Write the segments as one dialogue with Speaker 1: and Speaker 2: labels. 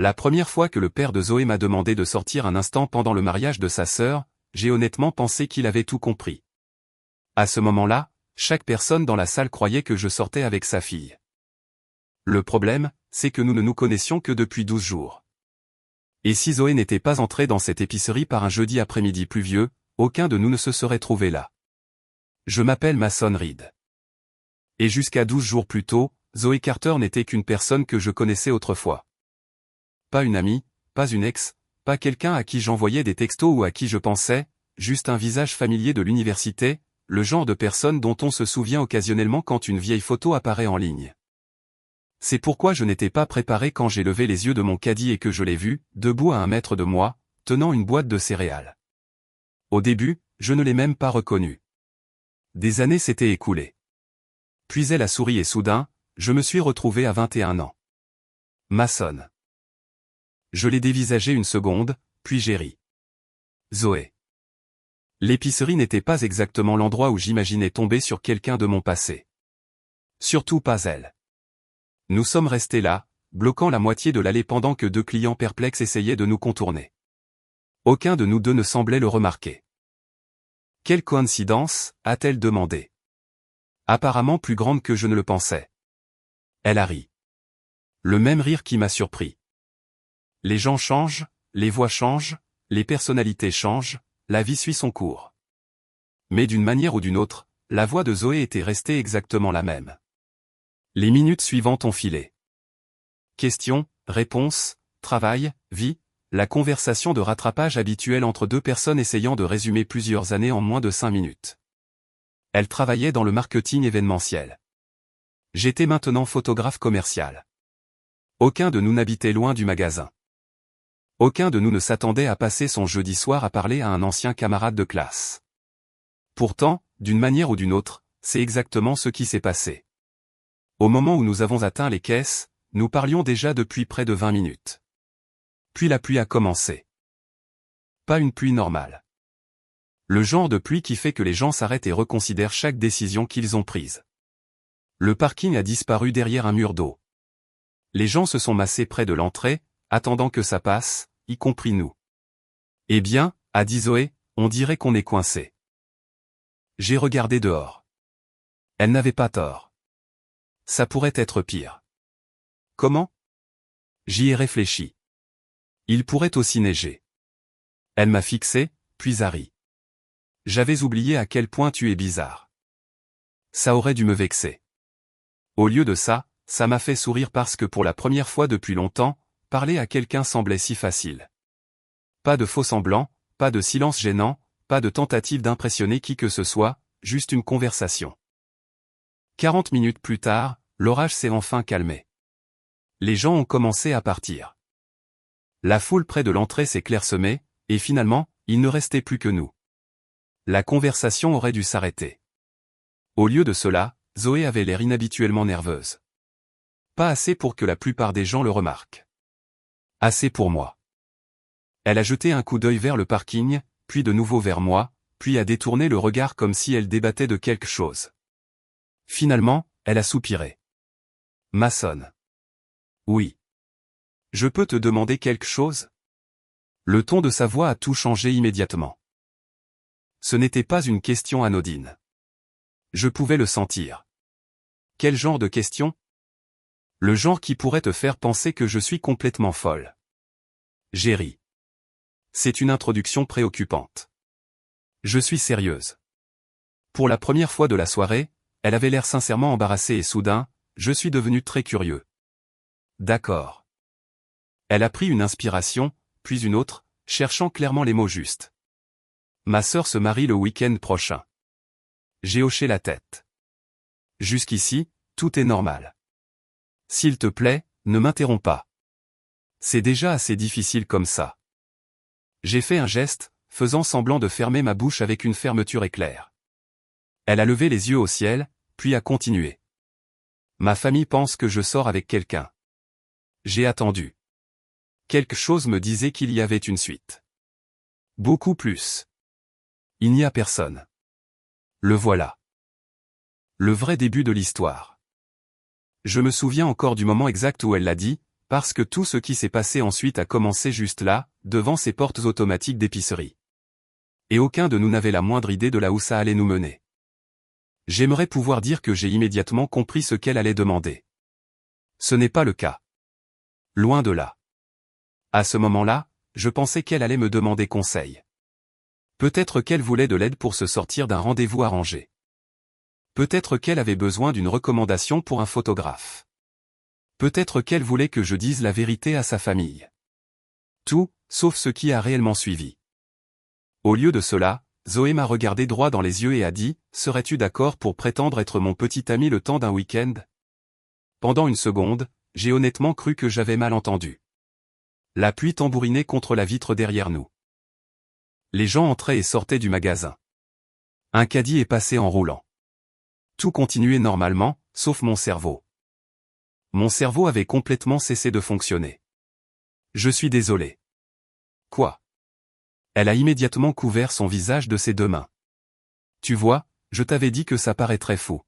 Speaker 1: La première fois que le père de Zoé m'a demandé de sortir un instant pendant le mariage de sa sœur, j'ai honnêtement pensé qu'il avait tout compris. À ce moment-là, chaque personne dans la salle croyait que je sortais avec sa fille. Le problème, c'est que nous ne nous connaissions que depuis 12 jours. Et si Zoé n'était pas entrée dans cette épicerie par un jeudi après-midi pluvieux, aucun de nous ne se serait trouvé là. Je m'appelle Mason Reed. Et jusqu'à 12 jours plus tôt, Zoé Carter n'était qu'une personne que je connaissais autrefois. Pas une amie, pas une ex, pas quelqu'un à qui j'envoyais des textos ou à qui je pensais, juste un visage familier de l'université, le genre de personne dont on se souvient occasionnellement quand une vieille photo apparaît en ligne. C'est pourquoi je n'étais pas préparé quand j'ai levé les yeux de mon caddie et que je l'ai vue, debout à 1 mètre de moi, tenant une boîte de céréales. Au début, je ne l'ai même pas reconnue. Des années s'étaient écoulées. Puis elle a souri et soudain, je me suis retrouvé à 21 ans. Mason. Je l'ai dévisagé une seconde, puis j'ai ri. Zoé. L'épicerie n'était pas exactement l'endroit où j'imaginais tomber sur quelqu'un de mon passé. Surtout pas elle. Nous sommes restés là, bloquant la moitié de l'allée pendant que 2 clients perplexes essayaient de nous contourner. Aucun de nous deux ne semblait le remarquer. Quelle coïncidence, a-t-elle demandé. Apparemment plus grande que je ne le pensais. Elle a ri. Le même rire qui m'a surpris. Les gens changent, les voix changent, les personnalités changent, la vie suit son cours. Mais d'une manière ou d'une autre, la voix de Zoé était restée exactement la même. Les minutes suivantes ont filé. Questions, réponses, travail, vie, la conversation de rattrapage habituelle entre deux personnes essayant de résumer plusieurs années en moins de 5 minutes. Elle travaillait dans le marketing événementiel. J'étais maintenant photographe commercial. Aucun de nous n'habitait loin du magasin. Aucun de nous ne s'attendait à passer son jeudi soir à parler à un ancien camarade de classe. Pourtant, d'une manière ou d'une autre, c'est exactement ce qui s'est passé. Au moment où nous avons atteint les caisses, nous parlions déjà depuis près de 20 minutes. Puis la pluie a commencé. Pas une pluie normale. Le genre de pluie qui fait que les gens s'arrêtent et reconsidèrent chaque décision qu'ils ont prise. Le parking a disparu derrière un mur d'eau. Les gens se sont massés près de l'entrée, attendant que ça passe, y compris nous. Eh bien, a dit Zoé, on dirait qu'on est coincé. J'ai regardé dehors. Elle n'avait pas tort. Ça pourrait être pire. Comment? J'y ai réfléchi. Il pourrait aussi neiger. Elle m'a fixé, puis a ri. J'avais oublié à quel point tu es bizarre. Ça aurait dû me vexer. Au lieu de ça, ça m'a fait sourire parce que pour la première fois depuis longtemps, parler à quelqu'un semblait si facile. Pas de faux semblants, pas de silence gênant, pas de tentative d'impressionner qui que ce soit, juste une conversation. 40 minutes plus tard, l'orage s'est enfin calmé. Les gens ont commencé à partir. La foule près de l'entrée s'est clairsemée, et finalement, il ne restait plus que nous. La conversation aurait dû s'arrêter. Au lieu de cela, Zoé avait l'air inhabituellement nerveuse. Pas assez pour que la plupart des gens le remarquent. Assez pour moi. Elle a jeté un coup d'œil vers le parking, puis de nouveau vers moi, puis a détourné le regard comme si elle débattait de quelque chose. Finalement, elle a soupiré. Mason. Oui. Je peux te demander quelque chose? Le ton de sa voix a tout changé immédiatement. Ce n'était pas une question anodine. Je pouvais le sentir. Quel genre de question? Le genre qui pourrait te faire penser que je suis complètement folle. J'ai ri. C'est une introduction préoccupante. Je suis sérieuse. Pour la première fois de la soirée, elle avait l'air sincèrement embarrassée et soudain, je suis devenu très curieux. D'accord. Elle a pris une inspiration, puis une autre, cherchant clairement les mots justes. Ma sœur se marie le week-end prochain. J'ai hoché la tête. Jusqu'ici, tout est normal. S'il te plaît, ne m'interromps pas. C'est déjà assez difficile comme ça. J'ai fait un geste, faisant semblant de fermer ma bouche avec une fermeture éclair. Elle a levé les yeux au ciel, puis a continué. Ma famille pense que je sors avec quelqu'un. J'ai attendu. Quelque chose me disait qu'il y avait une suite. Beaucoup plus. Il n'y a personne. Le voilà. Le vrai début de l'histoire. Je me souviens encore du moment exact où elle l'a dit, Parce que tout ce qui s'est passé ensuite a commencé juste là, devant ces portes automatiques d'épicerie. Et aucun de nous n'avait la moindre idée de là où ça allait nous mener. J'aimerais pouvoir dire que j'ai immédiatement compris ce qu'elle allait demander. Ce n'est pas le cas. Loin de là. À ce moment-là, je pensais qu'elle allait me demander conseil. Peut-être qu'elle voulait de l'aide pour se sortir d'un rendez-vous arrangé. Peut-être qu'elle avait besoin d'une recommandation pour un photographe. Peut-être qu'elle voulait que je dise la vérité à sa famille. Tout, sauf ce qui a réellement suivi. Au lieu de cela, Zoé m'a regardé droit dans les yeux et a dit « Serais-tu d'accord pour prétendre être mon petit ami le temps d'un week-end » Pendant une seconde, j'ai honnêtement cru que j'avais mal entendu. La pluie tambourinait contre la vitre derrière nous. Les gens entraient et sortaient du magasin. Un caddie est passé en roulant. Tout continuait normalement, sauf mon cerveau. Mon cerveau avait complètement cessé de fonctionner. Je suis désolé. Quoi? Elle a immédiatement couvert son visage de ses deux mains. Tu vois, je t'avais dit que ça paraîtrait fou.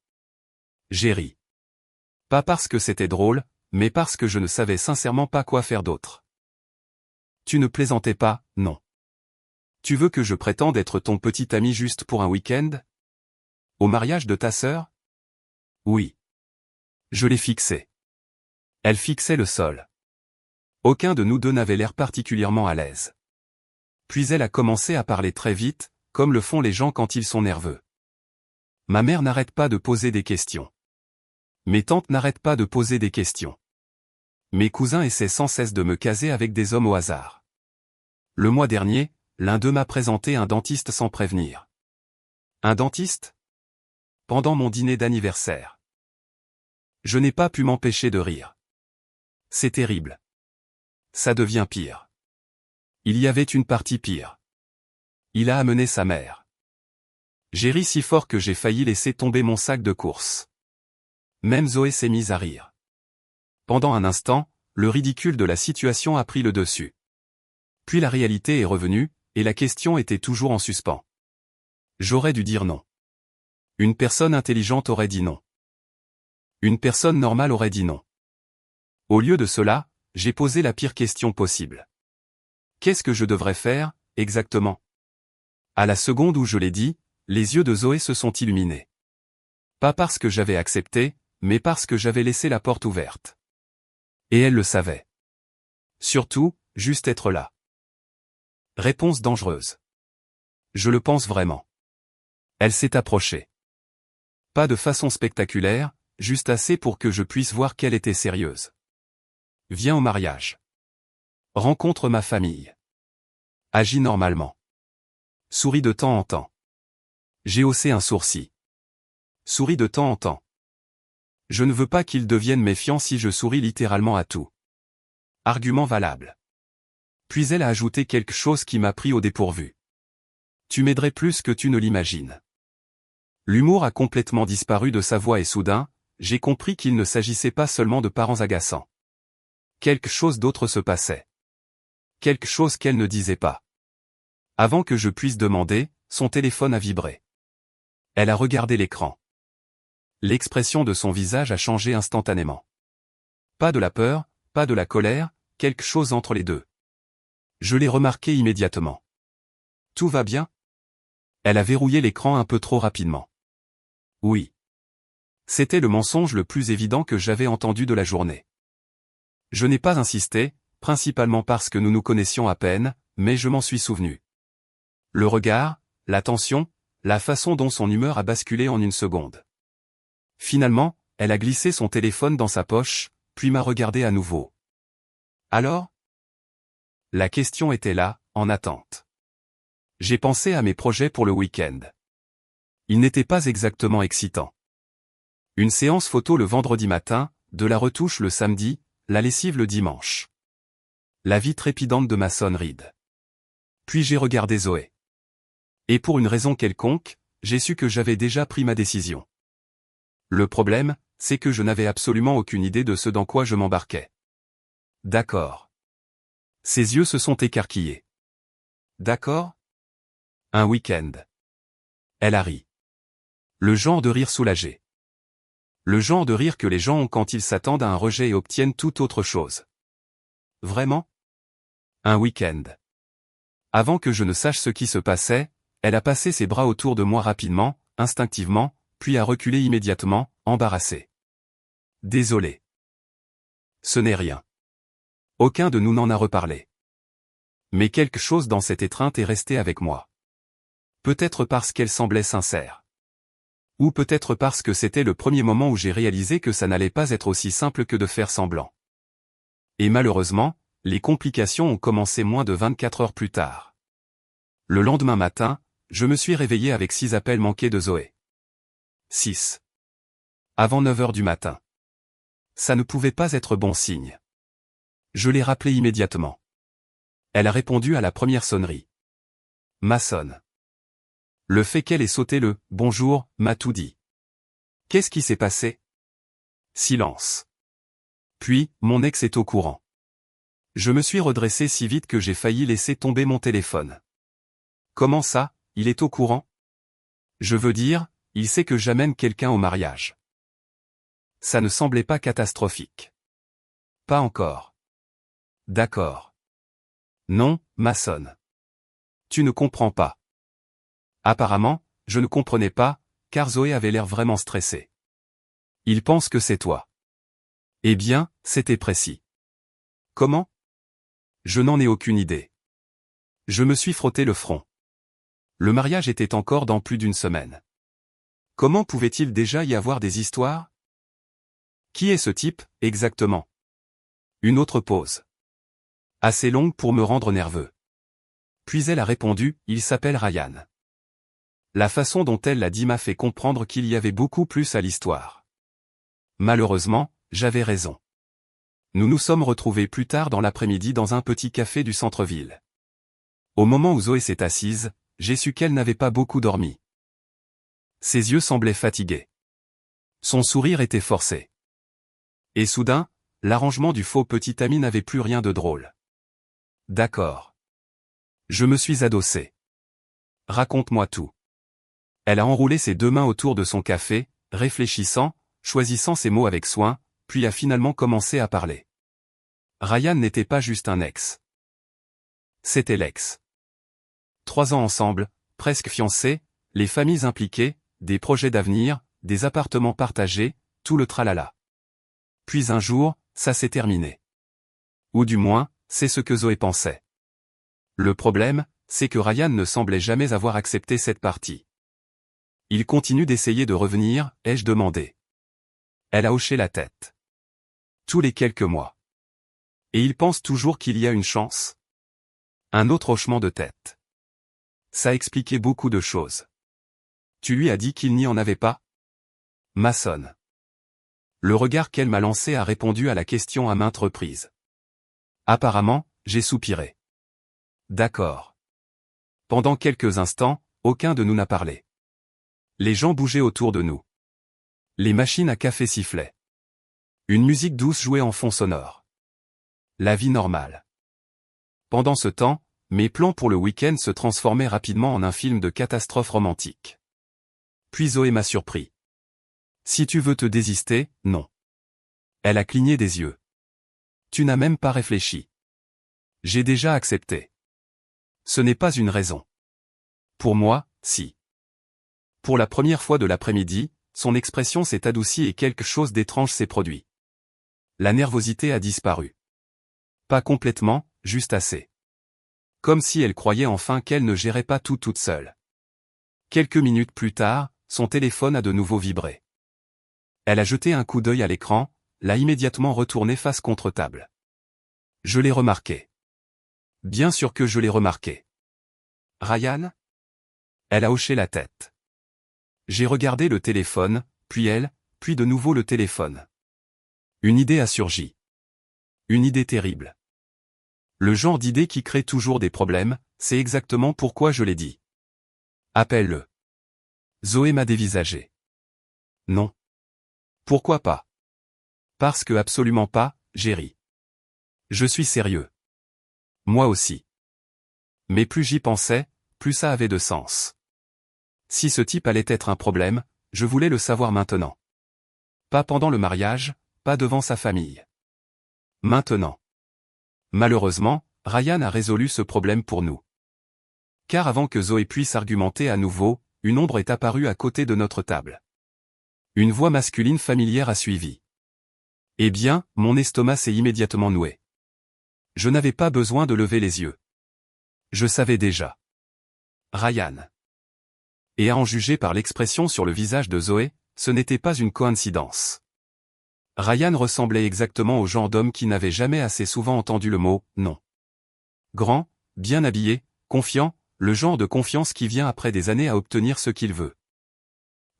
Speaker 1: J'ai ri. Pas parce que c'était drôle, mais parce que je ne savais sincèrement pas quoi faire d'autre. Tu ne plaisantais pas, non. Tu veux que je prétende être ton petit ami juste pour un week-end? Au mariage de ta sœur? Oui. Je l'ai fixé. Elle fixait le sol. Aucun de nous deux n'avait l'air particulièrement à l'aise. Puis elle a commencé à parler très vite, comme le font les gens quand ils sont nerveux. Ma mère n'arrête pas de poser des questions. Mes tantes n'arrêtent pas de poser des questions. Mes cousins essaient sans cesse de me caser avec des hommes au hasard. Le mois dernier, l'un d'eux m'a présenté un dentiste sans prévenir. Un dentiste? Pendant mon dîner d'anniversaire. Je n'ai pas pu m'empêcher de rire. C'est terrible. Ça devient pire. Il y avait une partie pire. Il a amené sa mère. J'ai ri si fort que j'ai failli laisser tomber mon sac de course. Même Zoé s'est mise à rire. Pendant un instant, le ridicule de la situation a pris le dessus. Puis la réalité est revenue, et la question était toujours en suspens. J'aurais dû dire non. Une personne intelligente aurait dit non. Une personne normale aurait dit non. Au lieu de cela, j'ai posé la pire question possible. Qu'est-ce que je devrais faire, exactement? À la seconde où je l'ai dit, les yeux de Zoé se sont illuminés. Pas parce que j'avais accepté, mais parce que j'avais laissé la porte ouverte. Et elle le savait. Surtout, juste être là. Réponse dangereuse. Je le pense vraiment. Elle s'est approchée. Pas de façon spectaculaire, juste assez pour que je puisse voir qu'elle était sérieuse. Viens au mariage. Rencontre ma famille. Agis normalement. Souris de temps en temps. J'ai haussé un sourcil. Souris de temps en temps. Je ne veux pas qu'ils deviennent méfiants si je souris littéralement à tout. Argument valable. Puis elle a ajouté quelque chose qui m'a pris au dépourvu. Tu m'aiderais plus que tu ne l'imagines. L'humour a complètement disparu de sa voix et soudain, j'ai compris qu'il ne s'agissait pas seulement de parents agaçants. Quelque chose d'autre se passait. Quelque chose qu'elle ne disait pas. Avant que je puisse demander, son téléphone a vibré. Elle a regardé l'écran. L'expression de son visage a changé instantanément. Pas de la peur, pas de la colère, quelque chose entre les deux. Je l'ai remarqué immédiatement. Tout va bien? Elle a verrouillé l'écran un peu trop rapidement. Oui. C'était le mensonge le plus évident que j'avais entendu de la journée. Je n'ai pas insisté, principalement parce que nous nous connaissions à peine, mais je m'en suis souvenu. Le regard, l'attention, la façon dont son humeur a basculé en une seconde. Finalement, elle a glissé son téléphone dans sa poche, puis m'a regardé à nouveau. Alors? La question était là, en attente. J'ai pensé à mes projets pour le week-end. Ils n'étaient pas exactement excitants. Une séance photo le vendredi matin, de la retouche le samedi, la lessive le dimanche. La vie trépidante de Mason Reed. Puis j'ai regardé Zoé. Et pour une raison quelconque, j'ai su que j'avais déjà pris ma décision. Le problème, c'est que je n'avais absolument aucune idée de ce dans quoi je m'embarquais. D'accord. Ses yeux se sont écarquillés. D'accord? Un week-end. Elle a ri. Le genre de rire soulagé. Le genre de rire que les gens ont quand ils s'attendent à un rejet et obtiennent tout autre chose. Vraiment? Un week-end. Avant que je ne sache ce qui se passait, elle a passé ses bras autour de moi rapidement, instinctivement, puis a reculé immédiatement, embarrassée. Désolé. Ce n'est rien. Aucun de nous n'en a reparlé. Mais quelque chose dans cette étreinte est resté avec moi. Peut-être parce qu'elle semblait sincère. Ou peut-être parce que c'était le premier moment où j'ai réalisé que ça n'allait pas être aussi simple que de faire semblant. Et malheureusement, les complications ont commencé moins de 24 heures plus tard. Le lendemain matin, je me suis réveillé avec 6 appels manqués de Zoé. 6. Avant 9 heures du matin. Ça ne pouvait pas être bon signe. Je l'ai rappelée immédiatement. Elle a répondu à la première sonnerie. Maçonne. Le fait qu'elle ait sauté le « bonjour » m'a tout dit. Qu'est-ce qui s'est passé? Silence. Puis, mon ex est au courant. Je me suis redressé si vite que j'ai failli laisser tomber mon téléphone. Comment ça, il est au courant? Je veux dire, il sait que j'amène quelqu'un au mariage. Ça ne semblait pas catastrophique. Pas encore. D'accord. Non, maçonne. Tu ne comprends pas. Apparemment, je ne comprenais pas, car Zoé avait l'air vraiment stressée. Il pense que c'est toi. Eh bien, c'était précis. Comment? Je n'en ai aucune idée. Je me suis frotté le front. Le mariage était encore dans plus d'une semaine. Comment pouvait-il déjà y avoir des histoires? Qui est ce type, exactement? Une autre pause. Assez longue pour me rendre nerveux. Puis elle a répondu, il s'appelle Ryan. La façon dont elle l'a dit m'a fait comprendre qu'il y avait beaucoup plus à l'histoire. Malheureusement, j'avais raison. Nous nous sommes retrouvés plus tard dans l'après-midi dans un petit café du centre-ville. Au moment où Zoé s'est assise, j'ai su qu'elle n'avait pas beaucoup dormi. Ses yeux semblaient fatigués. Son sourire était forcé. Et soudain, l'arrangement du faux petit ami n'avait plus rien de drôle. D'accord. Je me suis adossé. Raconte-moi tout. Elle a enroulé ses 2 mains autour de son café, réfléchissant, choisissant ses mots avec soin, puis a finalement commencé à parler. Ryan n'était pas juste un ex. C'était l'ex. 3 ans ensemble, presque fiancés, les familles impliquées, des projets d'avenir, des appartements partagés, tout le tralala. Puis un jour, ça s'est terminé. Ou du moins, c'est ce que Zoé pensait. Le problème, c'est que Ryan ne semblait jamais avoir accepté cette partie. Il continue d'essayer de revenir, ai-je demandé. Elle a hoché la tête. Tous les quelques mois. Et il pense toujours qu'il y a une chance? Un autre hochement de tête. Ça expliquait beaucoup de choses. Tu lui as dit qu'il n'y en avait pas? Maçonne. Le regard qu'elle m'a lancé a répondu à la question à maintes reprises. Apparemment, j'ai soupiré. D'accord. Pendant quelques instants, aucun de nous n'a parlé. Les gens bougeaient autour de nous. Les machines à café sifflaient. Une musique douce jouait en fond sonore. La vie normale. Pendant ce temps, mes plans pour le week-end se transformaient rapidement en un film de catastrophe romantique. Puis Zoé m'a surpris. Si tu veux te désister, non. Elle a cligné des yeux. Tu n'as même pas réfléchi. J'ai déjà accepté. Ce n'est pas une raison. Pour moi, si. Pour la première fois de l'après-midi, son expression s'est adoucie et quelque chose d'étrange s'est produit. La nervosité a disparu. Pas complètement, juste assez. Comme si elle croyait enfin qu'elle ne gérait pas tout toute seule. Quelques minutes plus tard, son téléphone a de nouveau vibré. Elle a jeté un coup d'œil à l'écran, l'a immédiatement retourné face contre table. Je l'ai remarqué. Bien sûr que je l'ai remarqué. Ryan? Elle a hoché la tête. J'ai regardé le téléphone, puis elle, puis de nouveau le téléphone. Une idée a surgi. Une idée terrible. Le genre d'idée qui crée toujours des problèmes, c'est exactement pourquoi je l'ai dit. Appelle-le. Zoé m'a dévisagé. Non. Pourquoi pas? Parce que absolument pas, j'ai ri. Je suis sérieux. Moi aussi. Mais plus j'y pensais, plus ça avait de sens. Si ce type allait être un problème, je voulais le savoir maintenant. Pas pendant le mariage, pas devant sa famille. Maintenant. Malheureusement, Ryan a résolu ce problème pour nous. Car avant que Zoé puisse argumenter à nouveau, une ombre est apparue à côté de notre table. Une voix masculine familière a suivi. Eh bien, mon estomac s'est immédiatement noué. Je n'avais pas besoin de lever les yeux. Je savais déjà. Ryan. Et à en juger par l'expression sur le visage de Zoé, ce n'était pas une coïncidence. Ryan ressemblait exactement au genre d'homme qui n'avait jamais assez souvent entendu le mot « non ». Grand, bien habillé, confiant, le genre de confiance qui vient après des années à obtenir ce qu'il veut.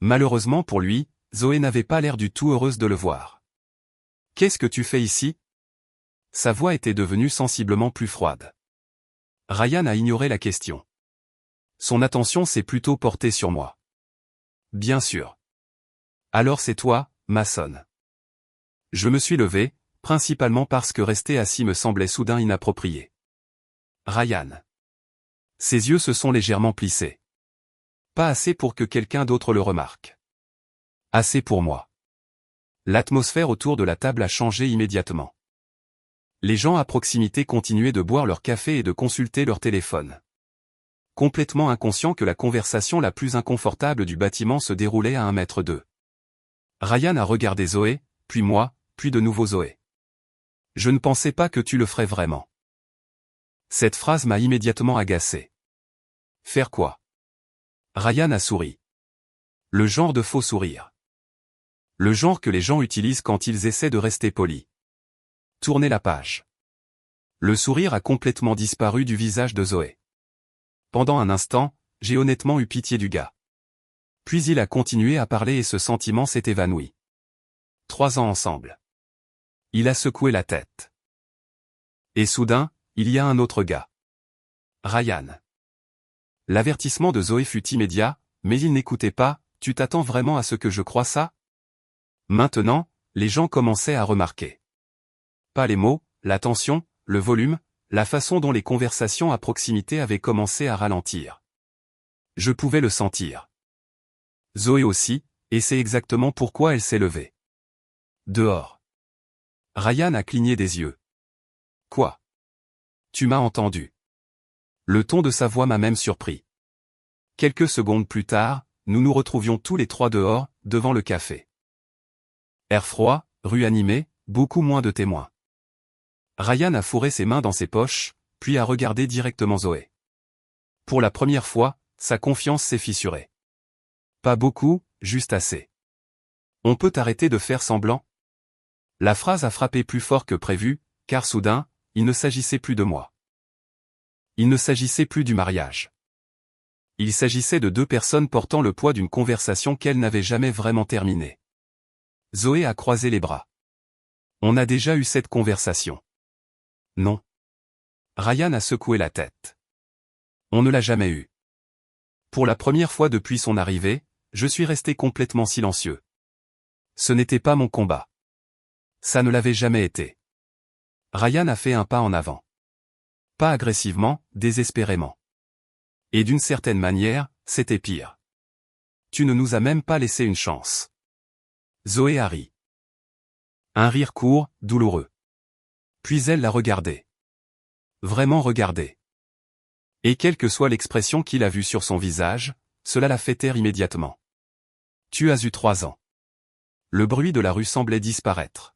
Speaker 1: Malheureusement pour lui, Zoé n'avait pas l'air du tout heureuse de le voir. « Qu'est-ce que tu fais ici ?» Sa voix était devenue sensiblement plus froide. Ryan a ignoré la question. Son attention s'est plutôt portée sur moi. « Bien sûr. Alors c'est toi, Mason. » Je me suis levé, principalement parce que rester assis me semblait soudain inapproprié. Ryan. Ses yeux se sont légèrement plissés. Pas assez pour que quelqu'un d'autre le remarque. Assez pour moi. L'atmosphère autour de la table a changé immédiatement. Les gens à proximité continuaient de boire leur café et de consulter leur téléphone. Complètement inconscients que la conversation la plus inconfortable du bâtiment se déroulait à 1,2 m. Ryan a regardé Zoé, puis moi, puis de nouveau Zoé. Je ne pensais pas que tu le ferais vraiment. Cette phrase m'a immédiatement agacé. Faire quoi? Ryan a souri. Le genre de faux sourire. Le genre que les gens utilisent quand ils essaient de rester polis. Tournez la page. Le sourire a complètement disparu du visage de Zoé. Pendant un instant, j'ai honnêtement eu pitié du gars. Puis il a continué à parler et ce sentiment s'est évanoui. 3 ans ensemble. Il a secoué la tête. Et soudain, il y a un autre gars. Ryan. L'avertissement de Zoé fut immédiat, mais il n'écoutait pas. Tu t'attends vraiment à ce que je croie ça? Maintenant, les gens commençaient à remarquer. Pas les mots, la tension, le volume, la façon dont les conversations à proximité avaient commencé à ralentir. Je pouvais le sentir. Zoé aussi, et c'est exactement pourquoi elle s'est levée. Dehors. Ryan a cligné des yeux. Quoi? Tu m'as entendu. Le ton de sa voix m'a même surpris. Quelques secondes plus tard, nous nous retrouvions tous les trois dehors, devant le café. Air froid, rue animée, beaucoup moins de témoins. Ryan a fourré ses mains dans ses poches, puis a regardé directement Zoé. Pour la première fois, sa confiance s'est fissurée. Pas beaucoup, juste assez. On peut arrêter de faire semblant? La phrase a frappé plus fort que prévu, car soudain, il ne s'agissait plus de moi. Il ne s'agissait plus du mariage. Il s'agissait de 2 personnes portant le poids d'une conversation qu'elles n'avaient jamais vraiment terminée. Zoé a croisé les bras. On a déjà eu cette conversation. Non. Ryan a secoué la tête. On ne l'a jamais eue. Pour la première fois depuis son arrivée, je suis resté complètement silencieux. Ce n'était pas mon combat. Ça ne l'avait jamais été. Ryan a fait un pas en avant. Pas agressivement, désespérément. Et d'une certaine manière, c'était pire. Tu ne nous as même pas laissé une chance. Zoé a ri. Un rire court, douloureux. Puis elle l'a regardé. Vraiment regardé. Et quelle que soit l'expression qu'il a vue sur son visage, cela l'a fait taire immédiatement. Tu as eu 3 ans. Le bruit de la rue semblait disparaître.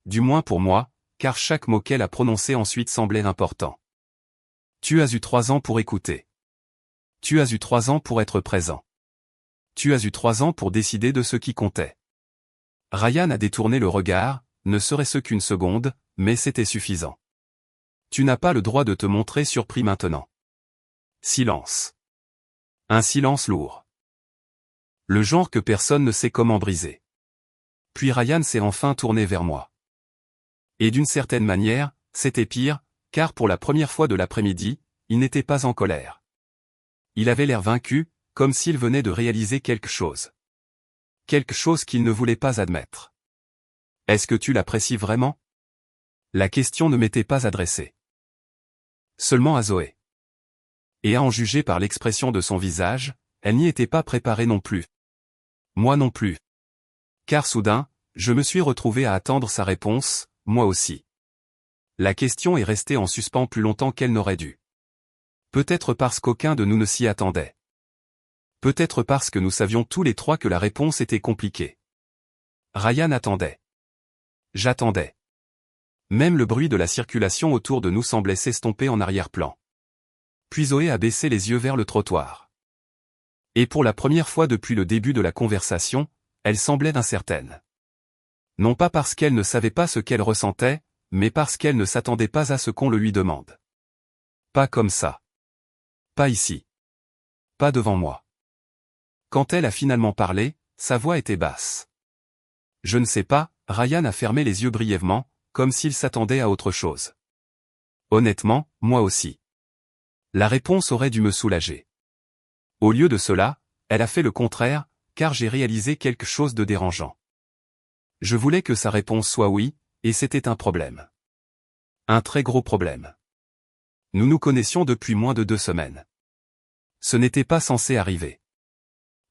Speaker 1: Du moins pour moi, car chaque mot qu'elle a prononcé ensuite semblait important. Tu as eu 3 ans pour écouter. Tu as eu 3 ans pour être présent. Tu as eu 3 ans pour décider de ce qui comptait. Ryan a détourné le regard, ne serait-ce qu'une seconde, mais c'était suffisant. Tu n'as pas le droit de te montrer surpris maintenant. Silence. Un silence lourd. Le genre que personne ne sait comment briser. Puis Ryan s'est enfin tourné vers moi. Et d'une certaine manière, c'était pire, car pour la première fois de l'après-midi, il n'était pas en colère. Il avait l'air vaincu, comme s'il venait de réaliser quelque chose. Quelque chose qu'il ne voulait pas admettre. Est-ce que tu l'apprécies vraiment? La question ne m'était pas adressée. Seulement à Zoé. Et à en juger par l'expression de son visage, elle n'y était pas préparée non plus. Moi non plus. Car soudain, je me suis retrouvé à attendre sa réponse, moi aussi. La question est restée en suspens plus longtemps qu'elle n'aurait dû. Peut-être parce qu'aucun de nous ne s'y attendait. Peut-être parce que nous savions tous les trois que la réponse était compliquée. Ryan attendait. J'attendais. Même le bruit de la circulation autour de nous semblait s'estomper en arrière-plan. Puis Zoé a baissé les yeux vers le trottoir. Et pour la première fois depuis le début de la conversation, elle semblait incertaine. Non pas parce qu'elle ne savait pas ce qu'elle ressentait, mais parce qu'elle ne s'attendait pas à ce qu'on le lui demande. Pas comme ça. Pas ici. Pas devant moi. Quand elle a finalement parlé, sa voix était basse. Je ne sais pas, Ryan a fermé les yeux brièvement, comme s'il s'attendait à autre chose. Honnêtement, moi aussi. La réponse aurait dû me soulager. Au lieu de cela, elle a fait le contraire, car j'ai réalisé quelque chose de dérangeant. Je voulais que sa réponse soit oui, et c'était un problème. Un très gros problème. Nous nous connaissions depuis moins de 2 semaines. Ce n'était pas censé arriver.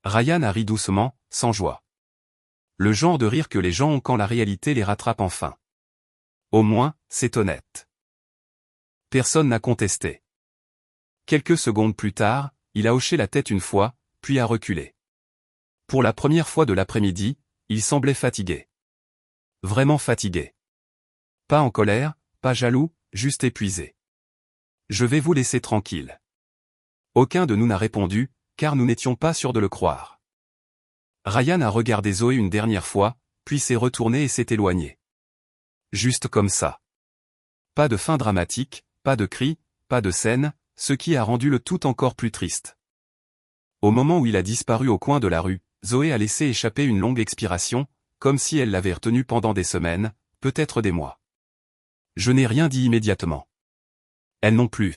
Speaker 1: Ryan a ri doucement, sans joie. Le genre de rire que les gens ont quand la réalité les rattrape enfin. Au moins, c'est honnête. Personne n'a contesté. Quelques secondes plus tard, il a hoché la tête une fois, puis a reculé. Pour la première fois de l'après-midi, il semblait fatigué. Vraiment fatigué. Pas en colère, pas jaloux, juste épuisé. Je vais vous laisser tranquille. Aucun de nous n'a répondu, car nous n'étions pas sûrs de le croire. Ryan a regardé Zoé une dernière fois, puis s'est retourné et s'est éloigné. Juste comme ça. Pas de fin dramatique, pas de cris, pas de scène, ce qui a rendu le tout encore plus triste. Au moment où il a disparu au coin de la rue, Zoé a laissé échapper une longue expiration, comme si elle l'avait retenu pendant des semaines, peut-être des mois. Je n'ai rien dit immédiatement. Elle non plus.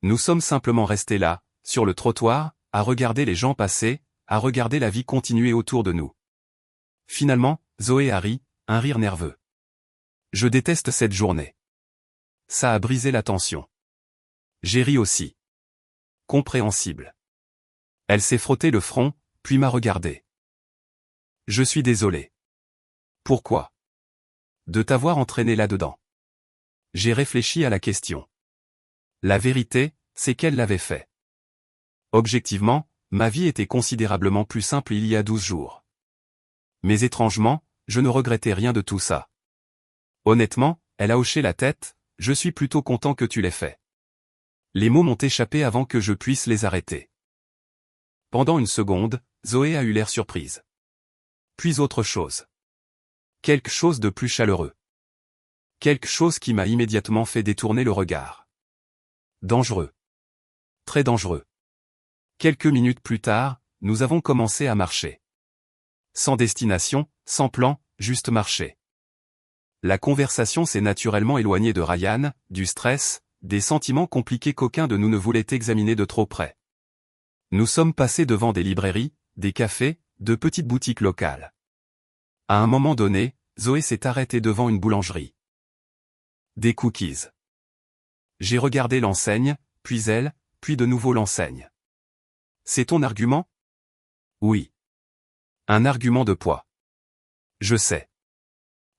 Speaker 1: Nous sommes simplement restés là, sur le trottoir, à regarder les gens passer, à regarder la vie continuer autour de nous. Finalement, Zoé a ri, un rire nerveux. Je déteste cette journée. Ça a brisé la tension. J'ai ri aussi. Compréhensible. Elle s'est frotté le front, puis m'a regardé. Je suis désolé. Pourquoi? De t'avoir entraîné là-dedans. J'ai réfléchi à la question. La vérité, c'est qu'elle l'avait fait. Objectivement, ma vie était considérablement plus simple il y a 12 jours. Mais étrangement, je ne regrettais rien de tout ça. Honnêtement, elle a hoché la tête, je suis plutôt content que tu l'aies fait. Les mots m'ont échappé avant que je puisse les arrêter. Pendant une seconde, Zoé a eu l'air surprise. Puis autre chose. Quelque chose de plus chaleureux. Quelque chose qui m'a immédiatement fait détourner le regard. Dangereux. Très dangereux. Quelques minutes plus tard, nous avons commencé à marcher. Sans destination, sans plan, juste marcher. La conversation s'est naturellement éloignée de Ryan, du stress, des sentiments compliqués qu'aucun de nous ne voulait examiner de trop près. Nous sommes passés devant des librairies, des cafés, de petites boutiques locales. À un moment donné, Zoé s'est arrêtée devant une boulangerie. Des cookies. J'ai regardé l'enseigne, puis elle, puis de nouveau l'enseigne. C'est ton argument? Oui. Un argument de poids. Je sais.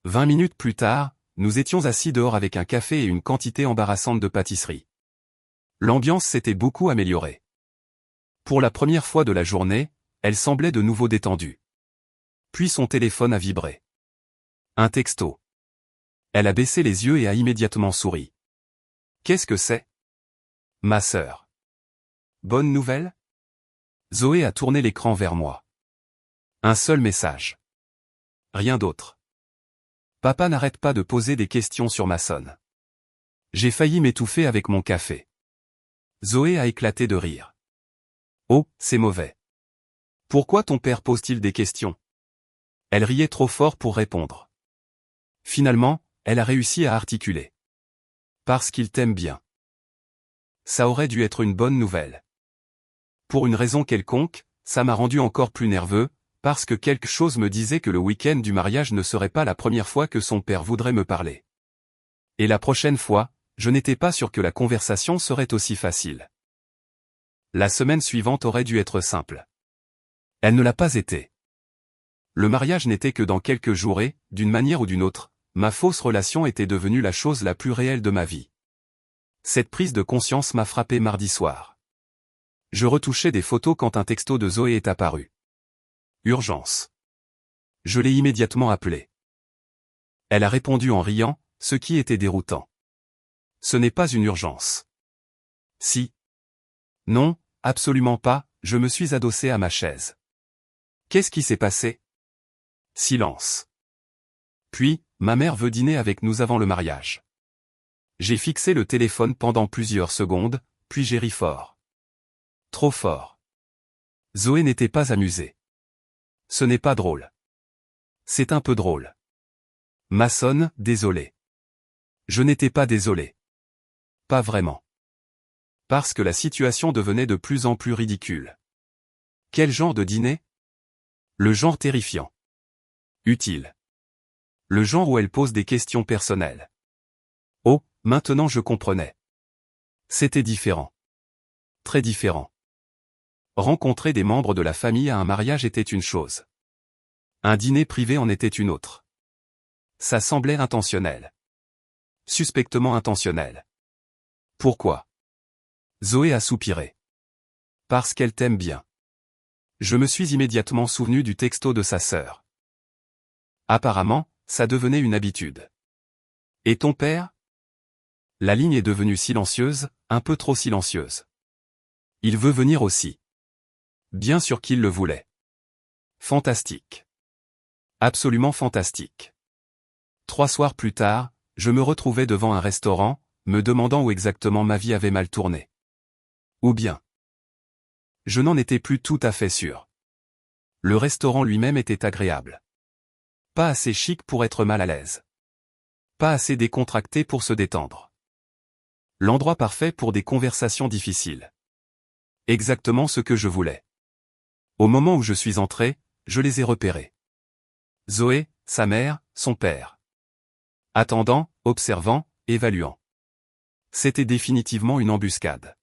Speaker 1: 20 minutes plus tard, nous étions assis dehors avec un café et une quantité embarrassante de pâtisserie. L'ambiance s'était beaucoup améliorée. Pour la première fois de la journée, elle semblait de nouveau détendue. Puis son téléphone a vibré. Un texto. Elle a baissé les yeux et a immédiatement souri. Qu'est-ce que c'est? Ma sœur. Bonne nouvelle? Zoé a tourné l'écran vers moi. Un seul message. Rien d'autre. Papa n'arrête pas de poser des questions sur Mason. J'ai failli m'étouffer avec mon café. Zoé a éclaté de rire. Oh, c'est mauvais. Pourquoi ton père pose-t-il des questions? Elle riait trop fort pour répondre. Finalement, elle a réussi à articuler. Parce qu'il t'aime bien. Ça aurait dû être une bonne nouvelle. Pour une raison quelconque, ça m'a rendu encore plus nerveux, parce que quelque chose me disait que le week-end du mariage ne serait pas la première fois que son père voudrait me parler. Et la prochaine fois, je n'étais pas sûr que la conversation serait aussi facile. La semaine suivante aurait dû être simple. Elle ne l'a pas été. Le mariage n'était que dans quelques jours et, d'une manière ou d'une autre, ma fausse relation était devenue la chose la plus réelle de ma vie. Cette prise de conscience m'a frappé mardi soir. Je retouchais des photos quand un texto de Zoé est apparu. Urgence. Je l'ai immédiatement appelée. Elle a répondu en riant, ce qui était déroutant. Ce n'est pas une urgence. Si. Non, absolument pas, je me suis adossé à ma chaise. Qu'est-ce qui s'est passé? Silence. Puis, ma mère veut dîner avec nous avant le mariage. J'ai fixé le téléphone pendant plusieurs secondes, puis j'ai ri fort. Trop fort. Zoé n'était pas amusée. Ce n'est pas drôle. C'est un peu drôle. Maçonne, désolé. Je n'étais pas désolé. Pas vraiment. Parce que la situation devenait de plus en plus ridicule. Quel genre de dîner? Le genre terrifiant. Utile. Le genre où elle pose des questions personnelles. Oh, maintenant je comprenais. C'était différent. Très différent. Rencontrer des membres de la famille à un mariage était une chose. Un dîner privé en était une autre. Ça semblait intentionnel. Suspectement intentionnel. Pourquoi? Zoé a soupiré. Parce qu'elle t'aime bien. Je me suis immédiatement souvenu du texto de sa sœur. Apparemment, ça devenait une habitude. Et ton père? La ligne est devenue silencieuse, un peu trop silencieuse. Il veut venir aussi. Bien sûr qu'il le voulait. Fantastique. Absolument fantastique. 3 soirs plus tard, je me retrouvais devant un restaurant, me demandant où exactement ma vie avait mal tourné. Ou bien. Je n'en étais plus tout à fait sûr. Le restaurant lui-même était agréable. Pas assez chic pour être mal à l'aise. Pas assez décontracté pour se détendre. L'endroit parfait pour des conversations difficiles. Exactement ce que je voulais. Au moment où je suis entré, je les ai repérés. Zoé, sa mère, son père. Attendant, observant, évaluant. C'était définitivement une embuscade.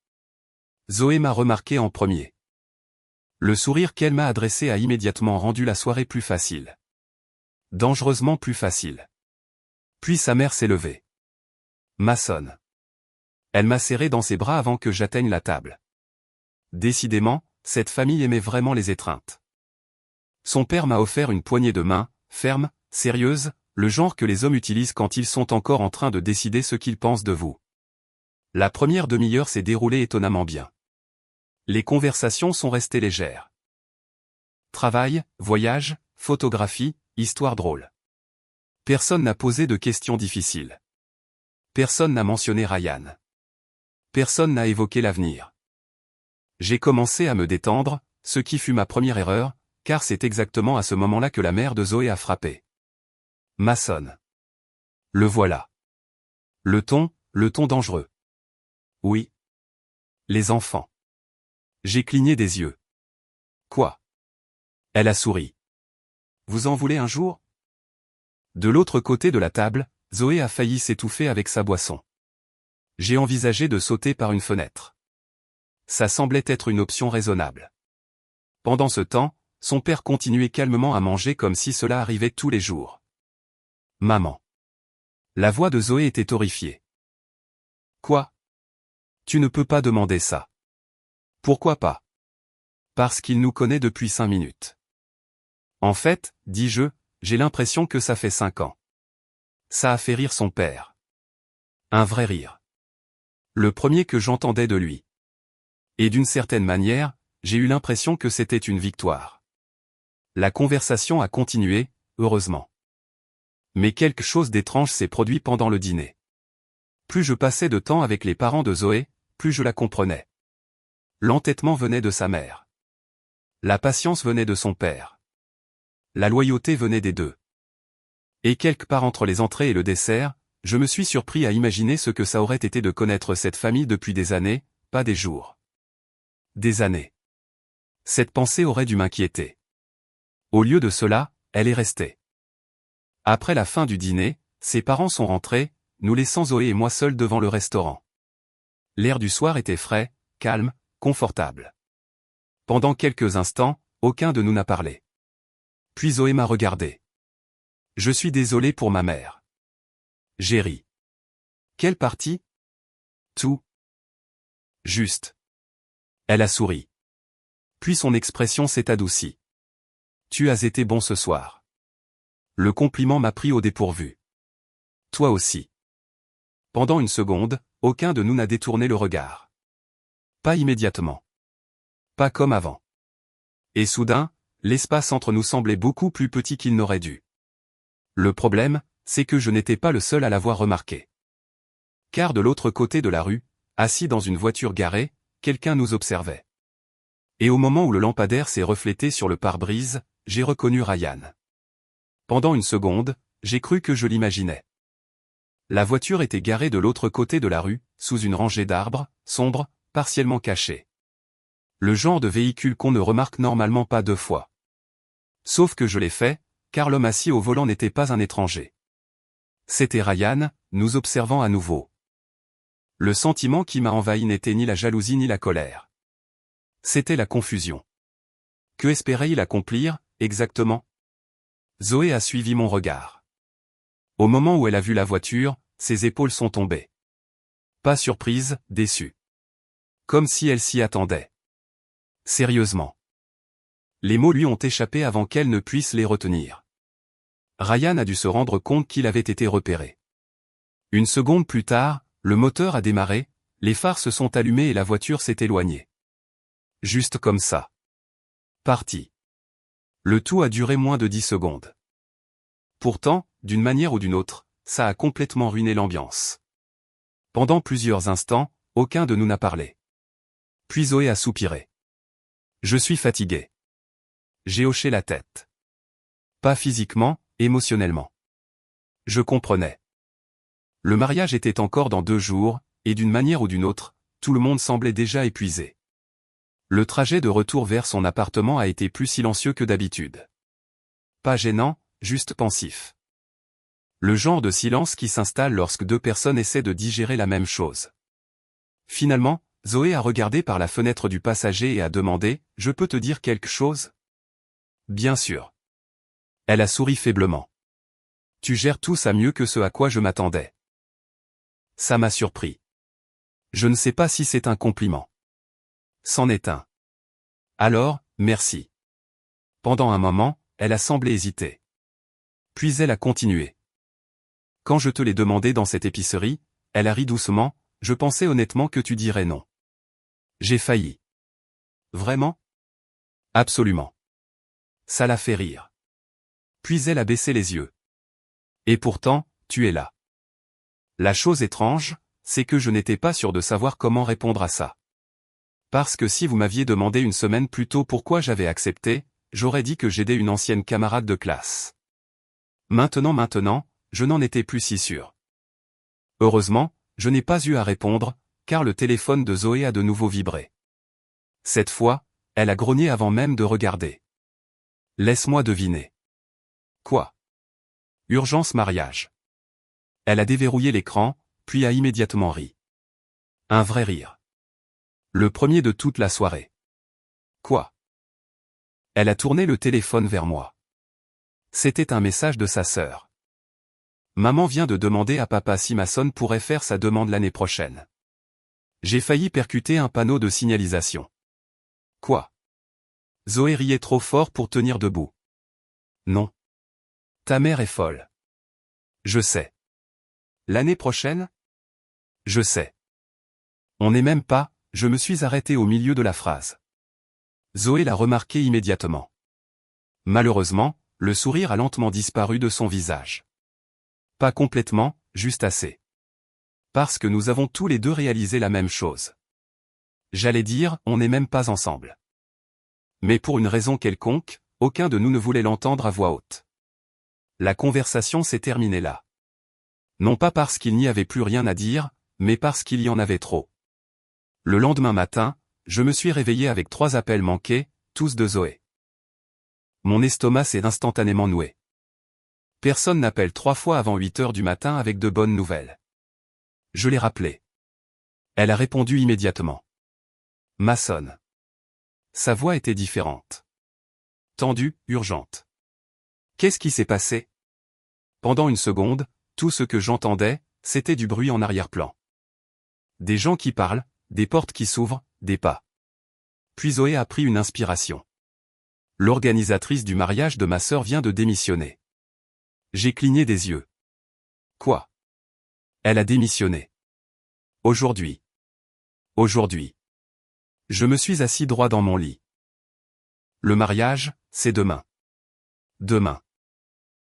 Speaker 1: Zoé m'a remarqué en premier. Le sourire qu'elle m'a adressé a immédiatement rendu la soirée plus facile. Dangereusement plus facile. Puis sa mère s'est levée. Maçonne. Elle m'a serré dans ses bras avant que j'atteigne la table. Décidément, cette famille aimait vraiment les étreintes. Son père m'a offert une poignée de main, ferme, sérieuse, le genre que les hommes utilisent quand ils sont encore en train de décider ce qu'ils pensent de vous. La première demi-heure s'est déroulée étonnamment bien. Les conversations sont restées légères. Travail, voyage, photographie, histoire drôle. Personne n'a posé de questions difficiles. Personne n'a mentionné Ryan. Personne n'a évoqué l'avenir. J'ai commencé à me détendre, ce qui fut ma première erreur, car c'est exactement à ce moment-là que la mère de Zoé a frappé. Maçonne. Le voilà. Le ton dangereux. Oui. Les enfants. J'ai cligné des yeux. Quoi? Elle a souri. Vous en voulez un jour? De l'autre côté de la table, Zoé a failli s'étouffer avec sa boisson. J'ai envisagé de sauter par une fenêtre. Ça semblait être une option raisonnable. Pendant ce temps, son père continuait calmement à manger comme si cela arrivait tous les jours. Maman. La voix de Zoé était horrifiée. Quoi? Tu ne peux pas demander ça. Pourquoi pas? Parce qu'il nous connaît depuis 5 minutes. En fait, dis-je, j'ai l'impression que ça fait 5 ans. Ça a fait rire son père. Un vrai rire. Le premier que j'entendais de lui. Et d'une certaine manière, j'ai eu l'impression que c'était une victoire. La conversation a continué, heureusement. Mais quelque chose d'étrange s'est produit pendant le dîner. Plus je passais de temps avec les parents de Zoé, plus je la comprenais. L'entêtement venait de sa mère. La patience venait de son père. La loyauté venait des deux. Et quelque part entre les entrées et le dessert, je me suis surpris à imaginer ce que ça aurait été de connaître cette famille depuis des années, pas des jours. Des années. Cette pensée aurait dû m'inquiéter. Au lieu de cela, elle est restée. Après la fin du dîner, ses parents sont rentrés, nous laissant Zoé et moi seuls devant le restaurant. L'air du soir était frais, calme, confortable. Pendant quelques instants, aucun de nous n'a parlé. Puis Zoé m'a regardé. Je suis désolé pour ma mère. J'ai ri. Quelle partie? Tout. Juste. Elle a souri. Puis son expression s'est adoucie. Tu as été bon ce soir. Le compliment m'a pris au dépourvu. Toi aussi. Pendant une seconde, aucun de nous n'a détourné le regard. Pas immédiatement. Pas comme avant. Et soudain, l'espace entre nous semblait beaucoup plus petit qu'il n'aurait dû. Le problème, c'est que je n'étais pas le seul à l'avoir remarqué. Car de l'autre côté de la rue, assis dans une voiture garée, quelqu'un nous observait. Et au moment où le lampadaire s'est reflété sur le pare-brise, j'ai reconnu Ryan. Pendant une seconde, j'ai cru que je l'imaginais. La voiture était garée de l'autre côté de la rue, sous une rangée d'arbres, sombres, partiellement cachés. Le genre de véhicule qu'on ne remarque normalement pas deux fois. Sauf que je l'ai fait, car l'homme assis au volant n'était pas un étranger. C'était Ryan, nous observant à nouveau. Le sentiment qui m'a envahi n'était ni la jalousie ni la colère. C'était la confusion. Que espérait-il accomplir, exactement? Zoé a suivi mon regard. Au moment où elle a vu la voiture, ses épaules sont tombées. Pas surprise, déçue. Comme si elle s'y attendait. Sérieusement. Les mots lui ont échappé avant qu'elle ne puisse les retenir. Ryan a dû se rendre compte qu'il avait été repéré. Une seconde plus tard, le moteur a démarré, les phares se sont allumés et la voiture s'est éloignée. Juste comme ça. Parti. Le tout a duré moins de 10 secondes. Pourtant, d'une manière ou d'une autre, ça a complètement ruiné l'ambiance. Pendant plusieurs instants, aucun de nous n'a parlé. Puis Zoé a soupiré. Je suis fatigué. J'ai hoché la tête. Pas physiquement, émotionnellement. Je comprenais. Le mariage était encore dans 2 jours, et d'une manière ou d'une autre, tout le monde semblait déjà épuisé. Le trajet de retour vers son appartement a été plus silencieux que d'habitude. Pas gênant, juste pensif. Le genre de silence qui s'installe lorsque 2 personnes essaient de digérer la même chose. Finalement, Zoé a regardé par la fenêtre du passager et a demandé « Je peux te dire quelque chose ?» Bien sûr. Elle a souri faiblement. Tu gères tout ça mieux que ce à quoi je m'attendais. Ça m'a surpris. Je ne sais pas si c'est un compliment. C'en est un. Alors, merci. Pendant un moment, elle a semblé hésiter. Puis elle a continué. Quand je te l'ai demandé dans cette épicerie, elle a ri doucement, je pensais honnêtement que tu dirais non. J'ai failli. Vraiment? Absolument. Ça l'a fait rire. Puis elle a baissé les yeux. Et pourtant, tu es là. La chose étrange, c'est que je n'étais pas sûr de savoir comment répondre à ça. Parce que si vous m'aviez demandé une semaine plus tôt pourquoi j'avais accepté, j'aurais dit que j'aidais une ancienne camarade de classe. Maintenant, je n'en étais plus si sûr. Heureusement, je n'ai pas eu à répondre, car le téléphone de Zoé a de nouveau vibré. Cette fois, elle a grogné avant même de regarder. Laisse-moi deviner. Quoi? Urgence mariage. Elle a déverrouillé l'écran, puis a immédiatement ri. Un vrai rire. Le premier de toute la soirée. Quoi? Elle a tourné le téléphone vers moi. C'était un message de sa sœur. Maman vient de demander à papa si ma sonne pourrait faire sa demande l'année prochaine. J'ai failli percuter un panneau de signalisation. Quoi? Zoé riait trop fort pour tenir debout. Non. Ta mère est folle. Je sais. L'année prochaine? Je sais. On n'est même pas, je me suis arrêté au milieu de la phrase. Zoé l'a remarqué immédiatement. Malheureusement, le sourire a lentement disparu de son visage. Pas complètement, juste assez. Parce que nous avons tous les deux réalisé la même chose. J'allais dire, on n'est même pas ensemble. Mais pour une raison quelconque, aucun de nous ne voulait l'entendre à voix haute. La conversation s'est terminée là. Non pas parce qu'il n'y avait plus rien à dire, mais parce qu'il y en avait trop. Le lendemain matin, je me suis réveillé avec 3 appels manqués, tous de Zoé. Mon estomac s'est instantanément noué. Personne n'appelle 3 fois avant 8 heures du matin avec de bonnes nouvelles. Je l'ai rappelé. Elle a répondu immédiatement. Ma sonne. Sa voix était différente. Tendue, urgente. Qu'est-ce qui s'est passé? Pendant une seconde, tout ce que j'entendais, c'était du bruit en arrière-plan. Des gens qui parlent, des portes qui s'ouvrent, des pas. Puis Zoé a pris une inspiration. L'organisatrice du mariage de ma sœur vient de démissionner. J'ai cligné des yeux. Quoi? Elle a démissionné. Aujourd'hui. Aujourd'hui. Je me suis assis droit dans mon lit. Le mariage, c'est demain. Demain.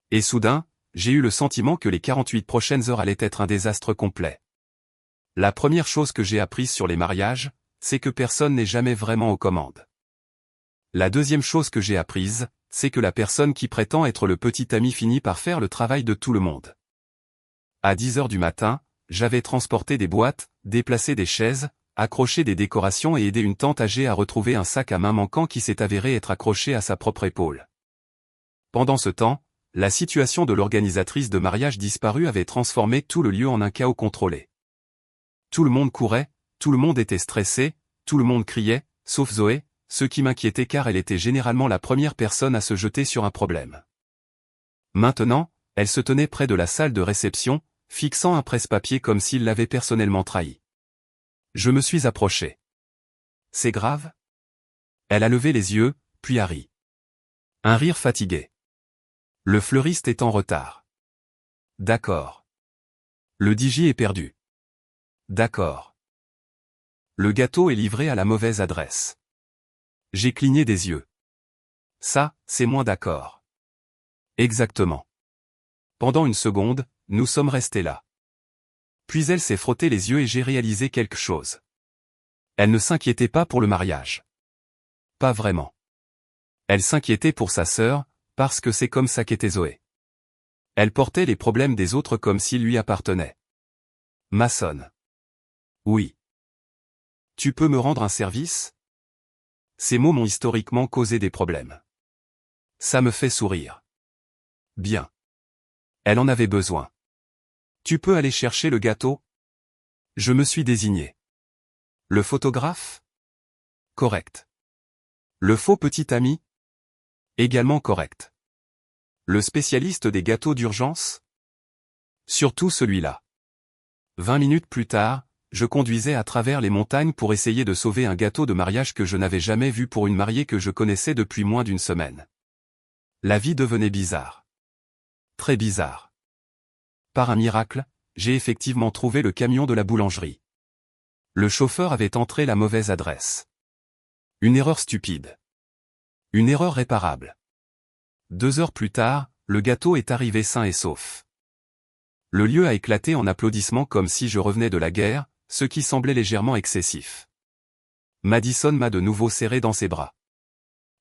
Speaker 1: Et soudain, j'ai eu le sentiment que les 48 prochaines heures allaient être un désastre complet. La première chose que j'ai apprise sur les mariages, c'est que personne n'est jamais vraiment aux commandes. La deuxième chose que j'ai apprise, c'est que la personne qui prétend être le petit ami finit par faire le travail de tout le monde. À 10 heures du matin, j'avais transporté des boîtes, déplacé des chaises, accroché des décorations et aidé une tante âgée à retrouver un sac à main manquant qui s'est avéré être accroché à sa propre épaule. Pendant ce temps, la situation de l'organisatrice de mariage disparue avait transformé tout le lieu en un chaos contrôlé. Tout le monde courait, tout le monde était stressé, tout le monde criait, sauf Zoé, ce qui m'inquiétait car elle était généralement la première personne à se jeter sur un problème. Maintenant, elle se tenait près de la salle de réception, fixant un presse-papier comme s'il l'avait personnellement trahi. Je me suis approché. C'est grave? Elle a levé les yeux, puis a ri. Un rire fatigué. Le fleuriste est en retard. D'accord. Le DJ est perdu. D'accord. Le gâteau est livré à la mauvaise adresse. J'ai cligné des yeux. Ça, c'est moins d'accord. Exactement. Pendant une seconde, nous sommes restés là. Puis elle s'est frotté les yeux et j'ai réalisé quelque chose. Elle ne s'inquiétait pas pour le mariage. Pas vraiment. Elle s'inquiétait pour sa sœur, parce que c'est comme ça qu'était Zoé. Elle portait les problèmes des autres comme s'ils lui appartenaient. Maçonne. Oui. Tu peux me rendre un service? Ces mots m'ont historiquement causé des problèmes. Ça me fait sourire. Bien. Elle en avait besoin. Tu peux aller chercher le gâteau? Je me suis désigné. Le photographe? Correct. Le faux petit ami? Également correct. Le spécialiste des gâteaux d'urgence? Surtout celui-là. 20 minutes plus tard, je conduisais à travers les montagnes pour essayer de sauver un gâteau de mariage que je n'avais jamais vu pour une mariée que je connaissais depuis moins d'une semaine. La vie devenait bizarre. Très bizarre. Par un miracle, j'ai effectivement trouvé le camion de la boulangerie. Le chauffeur avait entré la mauvaise adresse. Une erreur stupide. Une erreur réparable. 2 heures plus tard, le gâteau est arrivé sain et sauf. Le lieu a éclaté en applaudissements comme si je revenais de la guerre, ce qui semblait légèrement excessif. Madison m'a de nouveau serré dans ses bras.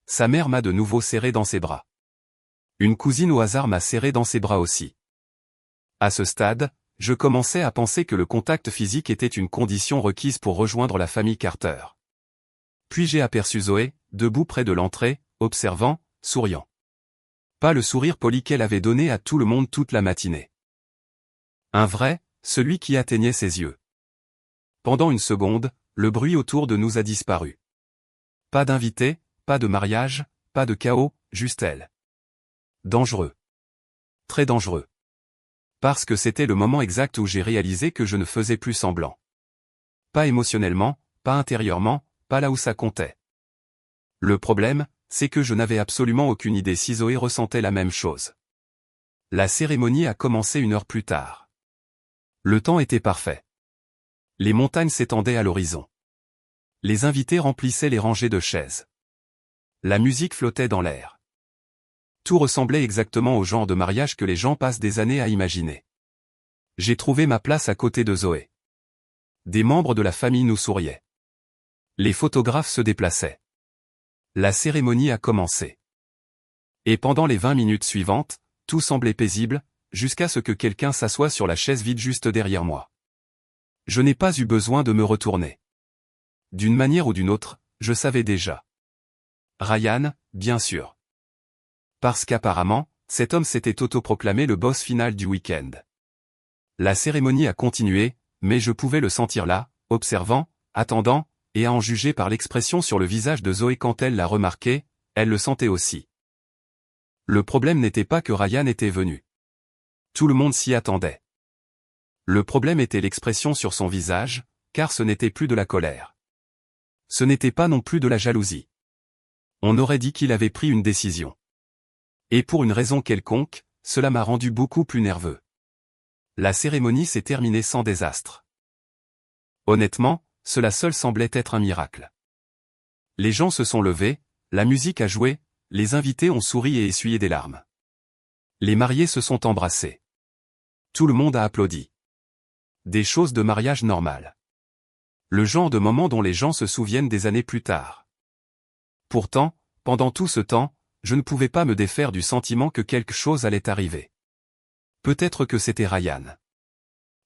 Speaker 1: Sa mère m'a de nouveau serré dans ses bras. Une cousine au hasard m'a serré dans ses bras aussi. À ce stade, je commençais à penser que le contact physique était une condition requise pour rejoindre la famille Carter. Puis j'ai aperçu Zoé, debout près de l'entrée, observant, souriant. Pas le sourire poli qu'elle avait donné à tout le monde toute la matinée. Un vrai, celui qui atteignait ses yeux. Pendant une seconde, le bruit autour de nous a disparu. Pas d'invité, pas de mariage, pas de chaos, juste elle. Dangereux. Très dangereux. Parce que c'était le moment exact où j'ai réalisé que je ne faisais plus semblant. Pas émotionnellement, pas intérieurement, pas là où ça comptait. Le problème, c'est que je n'avais absolument aucune idée si Zoé ressentait la même chose. La cérémonie a commencé 1 heure plus tard. Le temps était parfait. Les montagnes s'étendaient à l'horizon. Les invités remplissaient les rangées de chaises. La musique flottait dans l'air. Tout ressemblait exactement au genre de mariage que les gens passent des années à imaginer. J'ai trouvé ma place à côté de Zoé. Des membres de la famille nous souriaient. Les photographes se déplaçaient. La cérémonie a commencé. Et pendant les 20 minutes suivantes, tout semblait paisible, jusqu'à ce que quelqu'un s'assoie sur la chaise vide juste derrière moi. Je n'ai pas eu besoin de me retourner. D'une manière ou d'une autre, je savais déjà. Ryan, bien sûr. Parce qu'apparemment, cet homme s'était autoproclamé le boss final du week-end. La cérémonie a continué, mais je pouvais le sentir là, observant, attendant, et à en juger par l'expression sur le visage de Zoé quand elle l'a remarqué, elle le sentait aussi. Le problème n'était pas que Ryan était venu. Tout le monde s'y attendait. Le problème était l'expression sur son visage, car ce n'était plus de la colère. Ce n'était pas non plus de la jalousie. On aurait dit qu'il avait pris une décision. Et pour une raison quelconque, cela m'a rendu beaucoup plus nerveux. La cérémonie s'est terminée sans désastre. Honnêtement, cela seul semblait être un miracle. Les gens se sont levés, la musique a joué, les invités ont souri et essuyé des larmes. Les mariés se sont embrassés. Tout le monde a applaudi. Des choses de mariage normal. Le genre de moment dont les gens se souviennent des années plus tard. Pourtant, pendant tout ce temps, je ne pouvais pas me défaire du sentiment que quelque chose allait arriver. Peut-être que c'était Ryan.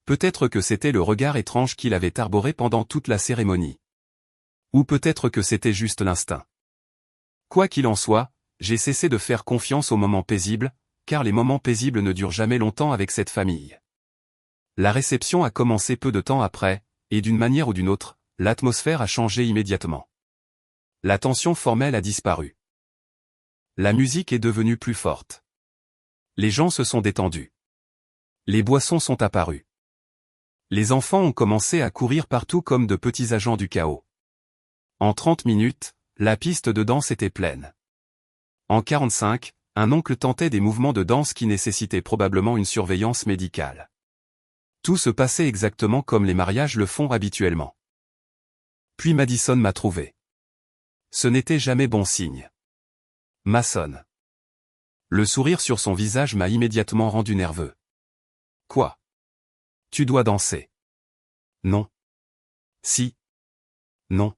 Speaker 1: Peut-être que c'était le regard étrange qu'il avait arboré pendant toute la cérémonie. Ou peut-être que c'était juste l'instinct. Quoi qu'il en soit, j'ai cessé de faire confiance aux moments paisibles, car les moments paisibles ne durent jamais longtemps avec cette famille. La réception a commencé peu de temps après, et d'une manière ou d'une autre, l'atmosphère a changé immédiatement. La tension formelle a disparu. La musique est devenue plus forte. Les gens se sont détendus. Les boissons sont apparues. Les enfants ont commencé à courir partout comme de petits agents du chaos. En 30 minutes, la piste de danse était pleine. En 45, un oncle tentait des mouvements de danse qui nécessitaient probablement une surveillance médicale. Tout se passait exactement comme les mariages le font habituellement. Puis Madison m'a trouvé. Ce n'était jamais bon signe. Mason. Le sourire sur son visage m'a immédiatement rendu nerveux. Quoi? Tu dois danser. Non. Si. Non.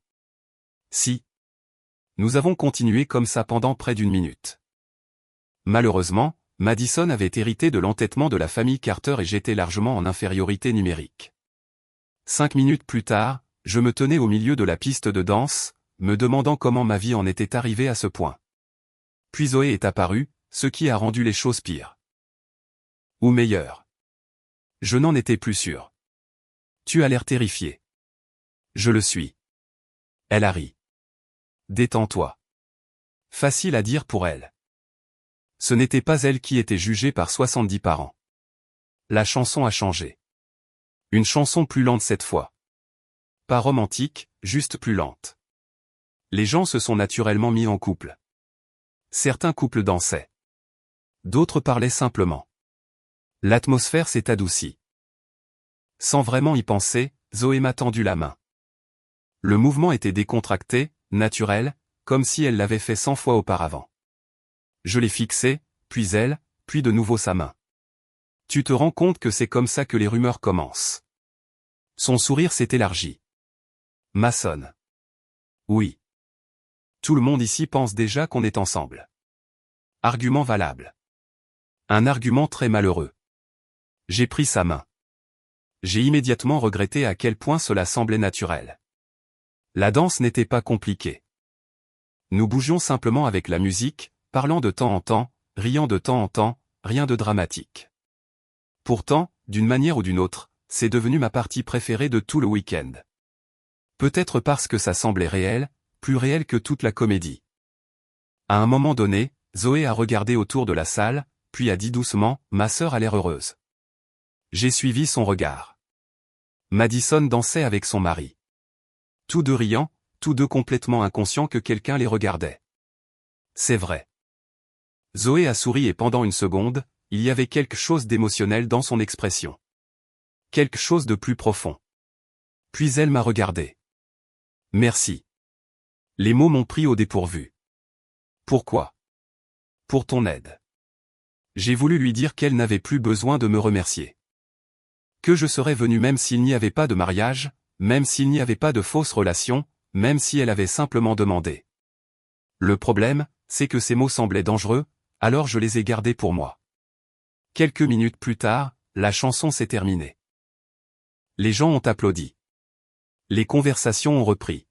Speaker 1: Si. Nous avons continué comme ça pendant près d'une minute. Malheureusement, Madison avait hérité de l'entêtement de la famille Carter et j'étais largement en infériorité numérique. 5 minutes plus tard, je me tenais au milieu de la piste de danse, me demandant comment ma vie en était arrivée à ce point. Puis Zoé est apparue, ce qui a rendu les choses pires. Ou meilleures. Je n'en étais plus sûr. Tu as l'air terrifié. Je le suis. Elle a ri. Détends-toi. Facile à dire pour elle. Ce n'était pas elle qui était jugée par 70 parents. La chanson a changé. Une chanson plus lente cette fois. Pas romantique, juste plus lente. Les gens se sont naturellement mis en couple. Certains couples dansaient. D'autres parlaient simplement. L'atmosphère s'est adoucie. Sans vraiment y penser, Zoé m'a tendu la main. Le mouvement était décontracté, naturel, comme si elle l'avait fait 100 fois auparavant. Je l'ai fixé, puis elle, puis de nouveau sa main. Tu te rends compte que c'est comme ça que les rumeurs commencent. Son sourire s'est élargi. Mason. Oui. Tout le monde ici pense déjà qu'on est ensemble. Argument valable. Un argument très malheureux. J'ai pris sa main. J'ai immédiatement regretté à quel point cela semblait naturel. La danse n'était pas compliquée. Nous bougions simplement avec la musique, parlant de temps en temps, riant de temps en temps, rien de dramatique. Pourtant, d'une manière ou d'une autre, c'est devenu ma partie préférée de tout le week-end. Peut-être parce que ça semblait réel, plus réel que toute la comédie. À un moment donné, Zoé a regardé autour de la salle, puis a dit doucement, « Ma sœur a l'air heureuse. » J'ai suivi son regard. Madison dansait avec son mari. Tous deux riant, tous deux complètement inconscients que quelqu'un les regardait. C'est vrai. Zoé a souri et pendant une seconde, il y avait quelque chose d'émotionnel dans son expression. Quelque chose de plus profond. Puis elle m'a regardé. Merci. Les mots m'ont pris au dépourvu. Pourquoi? Pour ton aide. J'ai voulu lui dire qu'elle n'avait plus besoin de me remercier. Que je serais venu même s'il n'y avait pas de mariage, même s'il n'y avait pas de fausse relation, même si elle avait simplement demandé. Le problème, c'est que ces mots semblaient dangereux, alors je les ai gardés pour moi. Quelques minutes plus tard, la chanson s'est terminée. Les gens ont applaudi. Les conversations ont repris.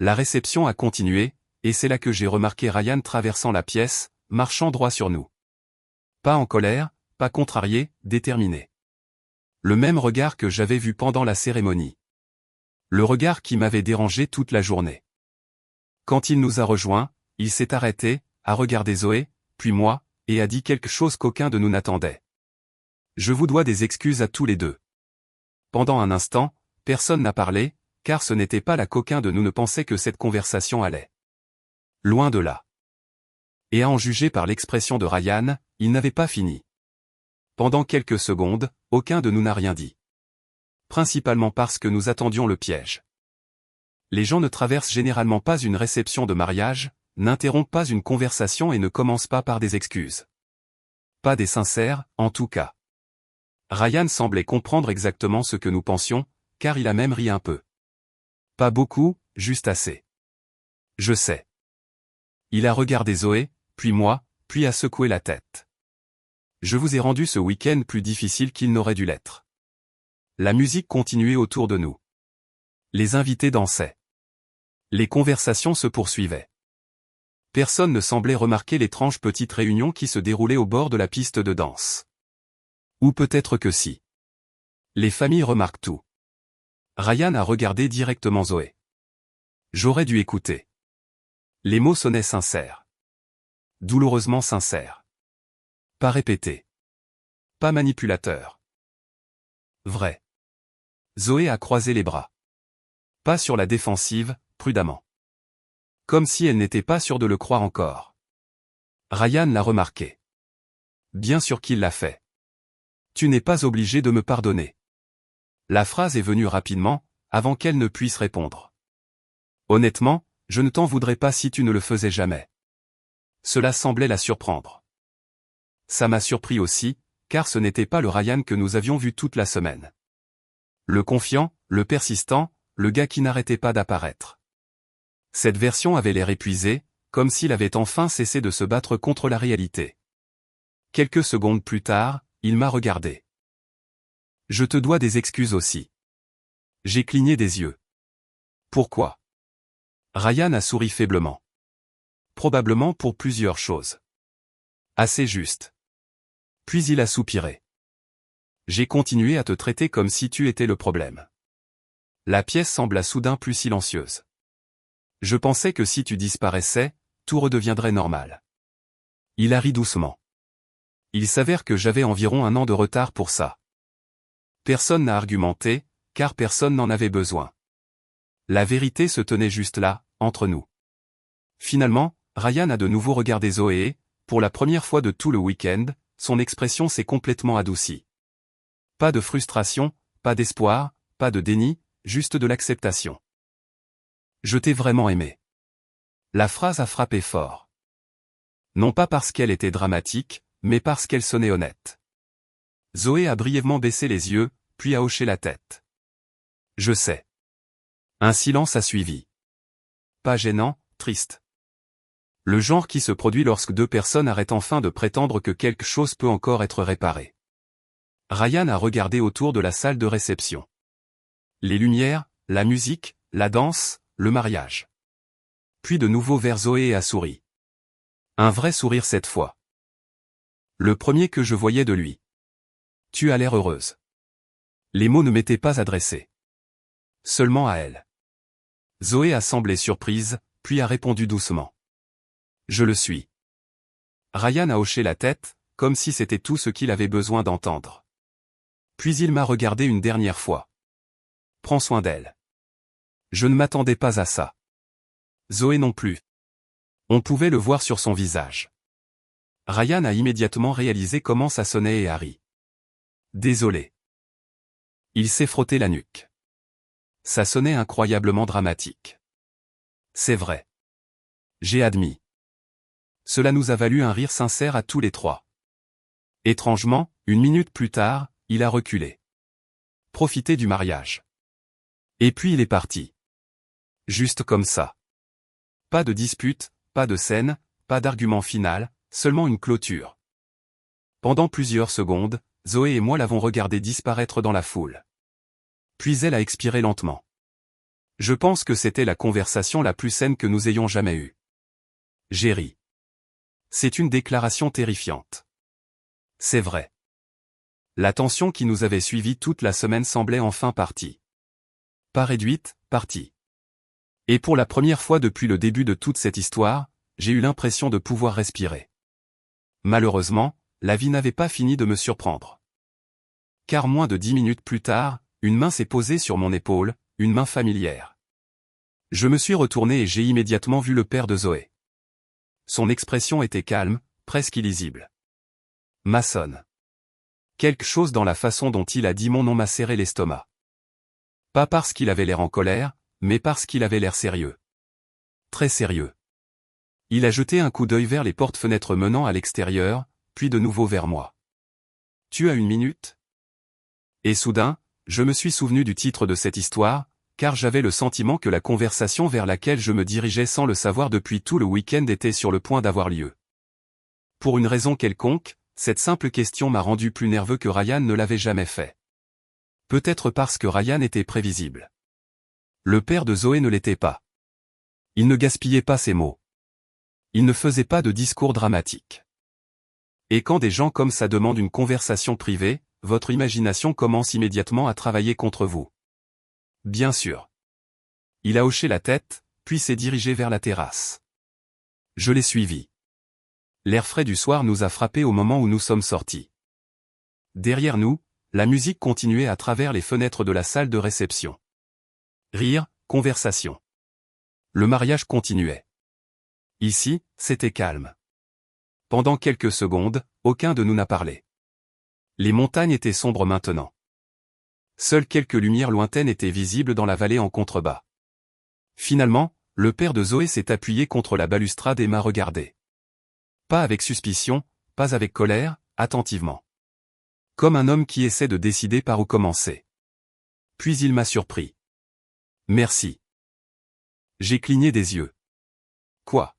Speaker 1: La réception a continué, et c'est là que j'ai remarqué Ryan traversant la pièce, marchant droit sur nous. Pas en colère, pas contrarié, déterminé. Le même regard que j'avais vu pendant la cérémonie. Le regard qui m'avait dérangé toute la journée. Quand il nous a rejoints, il s'est arrêté, a regardé Zoé, puis moi, et a dit quelque chose qu'aucun de nous n'attendait. Je vous dois des excuses à tous les deux. Pendant un instant, personne n'a parlé, car ce n'était pas là qu'aucun de nous ne pensait que cette conversation allait. Loin de là. Et à en juger par l'expression de Ryan, il n'avait pas fini. Pendant quelques secondes, aucun de nous n'a rien dit. Principalement parce que nous attendions le piège. Les gens ne traversent généralement pas une réception de mariage, n'interrompent pas une conversation et ne commencent pas par des excuses. Pas des sincères, en tout cas. Ryan semblait comprendre exactement ce que nous pensions, car il a même ri un peu. Pas beaucoup, juste assez. Je sais. Il a regardé Zoé, puis moi, puis a secoué la tête. Je vous ai rendu ce week-end plus difficile qu'il n'aurait dû l'être. La musique continuait autour de nous. Les invités dansaient. Les conversations se poursuivaient. Personne ne semblait remarquer l'étrange petite réunion qui se déroulait au bord de la piste de danse. Ou peut-être que si. Les familles remarquent tout. Ryan a regardé directement Zoé. J'aurais dû écouter. Les mots sonnaient sincères. Douloureusement sincères. Pas répétés. Pas manipulateur. Vrai. Zoé a croisé les bras. Pas sur la défensive, prudemment. Comme si elle n'était pas sûre de le croire encore. Ryan l'a remarqué. Bien sûr qu'il l'a fait. Tu n'es pas obligé de me pardonner. La phrase est venue rapidement, avant qu'elle ne puisse répondre. Honnêtement, je ne t'en voudrais pas si tu ne le faisais jamais. Cela semblait la surprendre. Ça m'a surpris aussi, car ce n'était pas le Ryan que nous avions vu toute la semaine. Le confiant, le persistant, le gars qui n'arrêtait pas d'apparaître. Cette version avait l'air épuisée, comme s'il avait enfin cessé de se battre contre la réalité. Quelques secondes plus tard, il m'a regardé. Je te dois des excuses aussi. J'ai cligné des yeux. Pourquoi? Ryan a souri faiblement. Probablement pour plusieurs choses. Assez juste. Puis il a soupiré. J'ai continué à te traiter comme si tu étais le problème. La pièce sembla soudain plus silencieuse. Je pensais que si tu disparaissais, tout redeviendrait normal. Il a ri doucement. Il s'avère que j'avais environ 1 an de retard pour ça. Personne n'a argumenté, car personne n'en avait besoin. La vérité se tenait juste là, entre nous. Finalement, Ryan a de nouveau regardé Zoé et, pour la première fois de tout le week-end, son expression s'est complètement adoucie. Pas de frustration, pas d'espoir, pas de déni, juste de l'acceptation. Je t'ai vraiment aimé. La phrase a frappé fort. Non pas parce qu'elle était dramatique, mais parce qu'elle sonnait honnête. Zoé a brièvement baissé les yeux, puis a hoché la tête. Je sais. Un silence a suivi. Pas gênant, triste. Le genre qui se produit lorsque deux personnes arrêtent enfin de prétendre que quelque chose peut encore être réparé. Ryan a regardé autour de la salle de réception. Les lumières, la musique, la danse, le mariage. Puis de nouveau vers Zoé et a souri. Un vrai sourire cette fois. Le premier que je voyais de lui. Tu as l'air heureuse. Les mots ne m'étaient pas adressés. Seulement à elle. Zoé a semblé surprise, puis a répondu doucement. Je le suis. Ryan a hoché la tête, comme si c'était tout ce qu'il avait besoin d'entendre. Puis il m'a regardé une dernière fois. Prends soin d'elle. Je ne m'attendais pas à ça. Zoé non plus. On pouvait le voir sur son visage. Ryan a immédiatement réalisé comment ça sonnait et a ri. Désolé. Il s'est frotté la nuque. Ça sonnait incroyablement dramatique. C'est vrai. J'ai admis. Cela nous a valu un rire sincère à tous les trois. Étrangement, 1 minute plus tard, il a reculé. Profiter du mariage. Et puis il est parti. Juste comme ça. Pas de dispute, pas de scène, pas d'argument final, seulement une clôture. Pendant plusieurs secondes, Zoé et moi l'avons regardé disparaître dans la foule. Puis elle a expiré lentement. Je pense que c'était la conversation la plus saine que nous ayons jamais eue. J'ai ri. C'est une déclaration terrifiante. C'est vrai. La tension qui nous avait suivis toute la semaine semblait enfin partie. Pas réduite, partie. Et pour la première fois depuis le début de toute cette histoire, j'ai eu l'impression de pouvoir respirer. Malheureusement, la vie n'avait pas fini de me surprendre. car moins de 10 minutes plus tard, une main s'est posée sur mon épaule, une main familière. Je me suis retourné et j'ai immédiatement vu le père de Zoé. Son expression était calme, presque illisible. Mason. Quelque chose dans la façon dont il a dit mon nom m'a serré l'estomac. Pas parce qu'il avait l'air en colère, mais parce qu'il avait l'air sérieux. Très sérieux. Il a jeté un coup d'œil vers les portes-fenêtres menant à l'extérieur, puis de nouveau vers moi. « Tu as une minute ?» Et soudain, je me suis souvenu du titre de cette histoire, car j'avais le sentiment que la conversation vers laquelle je me dirigeais sans le savoir depuis tout le week-end était sur le point d'avoir lieu. Pour une raison quelconque, cette simple question m'a rendu plus nerveux que Ryan ne l'avait jamais fait. Peut-être parce que Ryan était prévisible. Le père de Zoé ne l'était pas. Il ne gaspillait pas ses mots. Il ne faisait pas de discours dramatiques. Et quand des gens comme ça demandent une conversation privée, votre imagination commence immédiatement à travailler contre vous. Bien sûr. Il a hoché la tête, puis s'est dirigé vers la terrasse. Je l'ai suivi. L'air frais du soir nous a frappés au moment où nous sommes sortis. Derrière nous, la musique continuait à travers les fenêtres de la salle de réception. Rire, conversation. Le mariage continuait. Ici, c'était calme. Pendant quelques secondes, aucun de nous n'a parlé. Les montagnes étaient sombres maintenant. Seules quelques lumières lointaines étaient visibles dans la vallée en contrebas. Finalement, le père de Zoé s'est appuyé contre la balustrade et m'a regardé. Pas avec suspicion, pas avec colère, attentivement. Comme un homme qui essaie de décider par où commencer. Puis il m'a surpris. Merci. J'ai cligné des yeux. Quoi?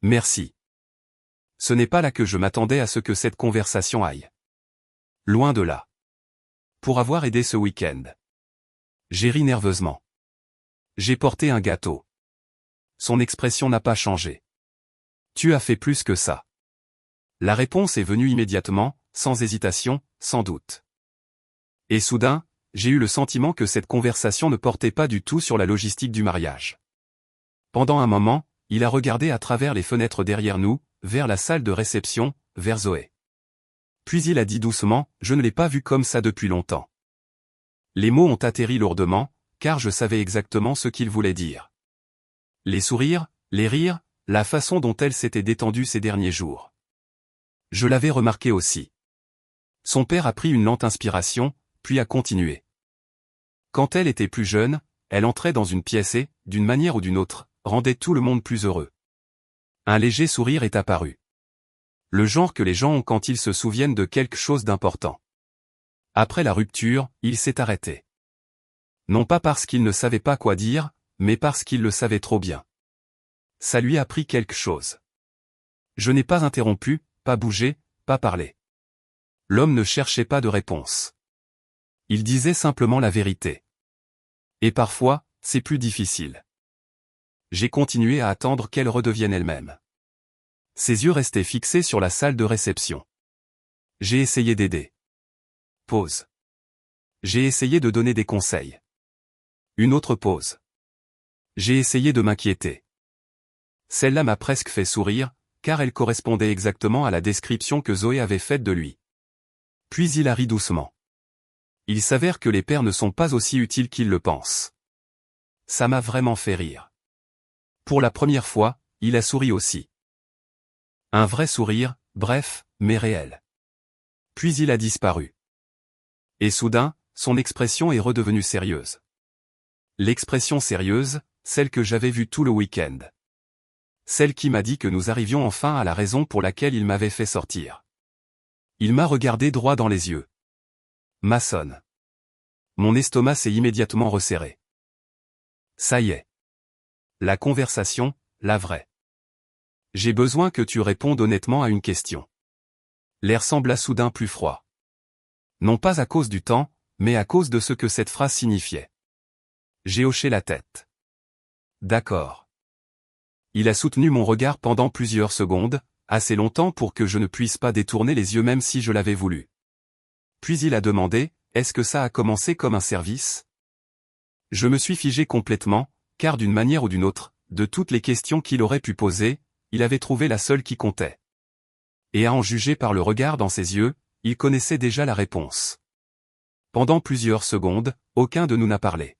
Speaker 1: Merci. Ce n'est pas là que je m'attendais à ce que cette conversation aille. Loin de là. Pour avoir aidé ce week-end. J'ai ri nerveusement. J'ai porté un gâteau. Son expression n'a pas changé. Tu as fait plus que ça. La réponse est venue immédiatement, sans hésitation, sans doute. Et soudain, j'ai eu le sentiment que cette conversation ne portait pas du tout sur la logistique du mariage. Pendant un moment, il a regardé à travers les fenêtres derrière nous, vers la salle de réception, vers Zoé. Puis il a dit doucement, je ne l'ai pas vue comme ça depuis longtemps. Les mots ont atterri lourdement, car je savais exactement ce qu'il voulait dire. Les sourires, les rires, la façon dont elle s'était détendue ces derniers jours. Je l'avais remarqué aussi. Son père a pris une lente inspiration, puis a continué. Quand elle était plus jeune, elle entrait dans une pièce et, d'une manière ou d'une autre, rendait tout le monde plus heureux. Un léger sourire est apparu. Le genre que les gens ont quand ils se souviennent de quelque chose d'important. Après la rupture, il s'est arrêté. Non pas parce qu'il ne savait pas quoi dire, mais parce qu'il le savait trop bien. Ça lui a pris quelque chose. Je n'ai pas interrompu, pas bougé, pas parlé. L'homme ne cherchait pas de réponse. Il disait simplement la vérité. Et parfois, c'est plus difficile. J'ai continué à attendre qu'elle redevienne elle-même. Ses yeux restaient fixés sur la salle de réception. J'ai essayé d'aider. Pause. J'ai essayé de donner des conseils. Une autre pause. J'ai essayé de m'inquiéter. Celle-là m'a presque fait sourire, car elle correspondait exactement à la description que Zoé avait faite de lui. Puis il a ri doucement. Il s'avère que les pères ne sont pas aussi utiles qu'ils le pensent. Ça m'a vraiment fait rire. Pour la première fois, il a souri aussi. Un vrai sourire, bref, mais réel. Puis il a disparu. Et soudain, son expression est redevenue sérieuse. L'expression sérieuse, celle que j'avais vue tout le week-end. Celle qui m'a dit que nous arrivions enfin à la raison pour laquelle il m'avait fait sortir. Il m'a regardé droit dans les yeux. Mason. Mon estomac s'est immédiatement resserré. Ça y est. La conversation, la vraie. J'ai besoin que tu répondes honnêtement à une question. L'air sembla soudain plus froid. Non pas à cause du temps, mais à cause de ce que cette phrase signifiait. J'ai hoché la tête. D'accord. Il a soutenu mon regard pendant plusieurs secondes, assez longtemps pour que je ne puisse pas détourner les yeux même si je l'avais voulu. Puis il a demandé, est-ce que ça a commencé comme un service? Je me suis figé complètement, car d'une manière ou d'une autre, de toutes les questions qu'il aurait pu poser, il avait trouvé la seule qui comptait. Et à en juger par le regard dans ses yeux, il connaissait déjà la réponse. Pendant plusieurs secondes, aucun de nous n'a parlé.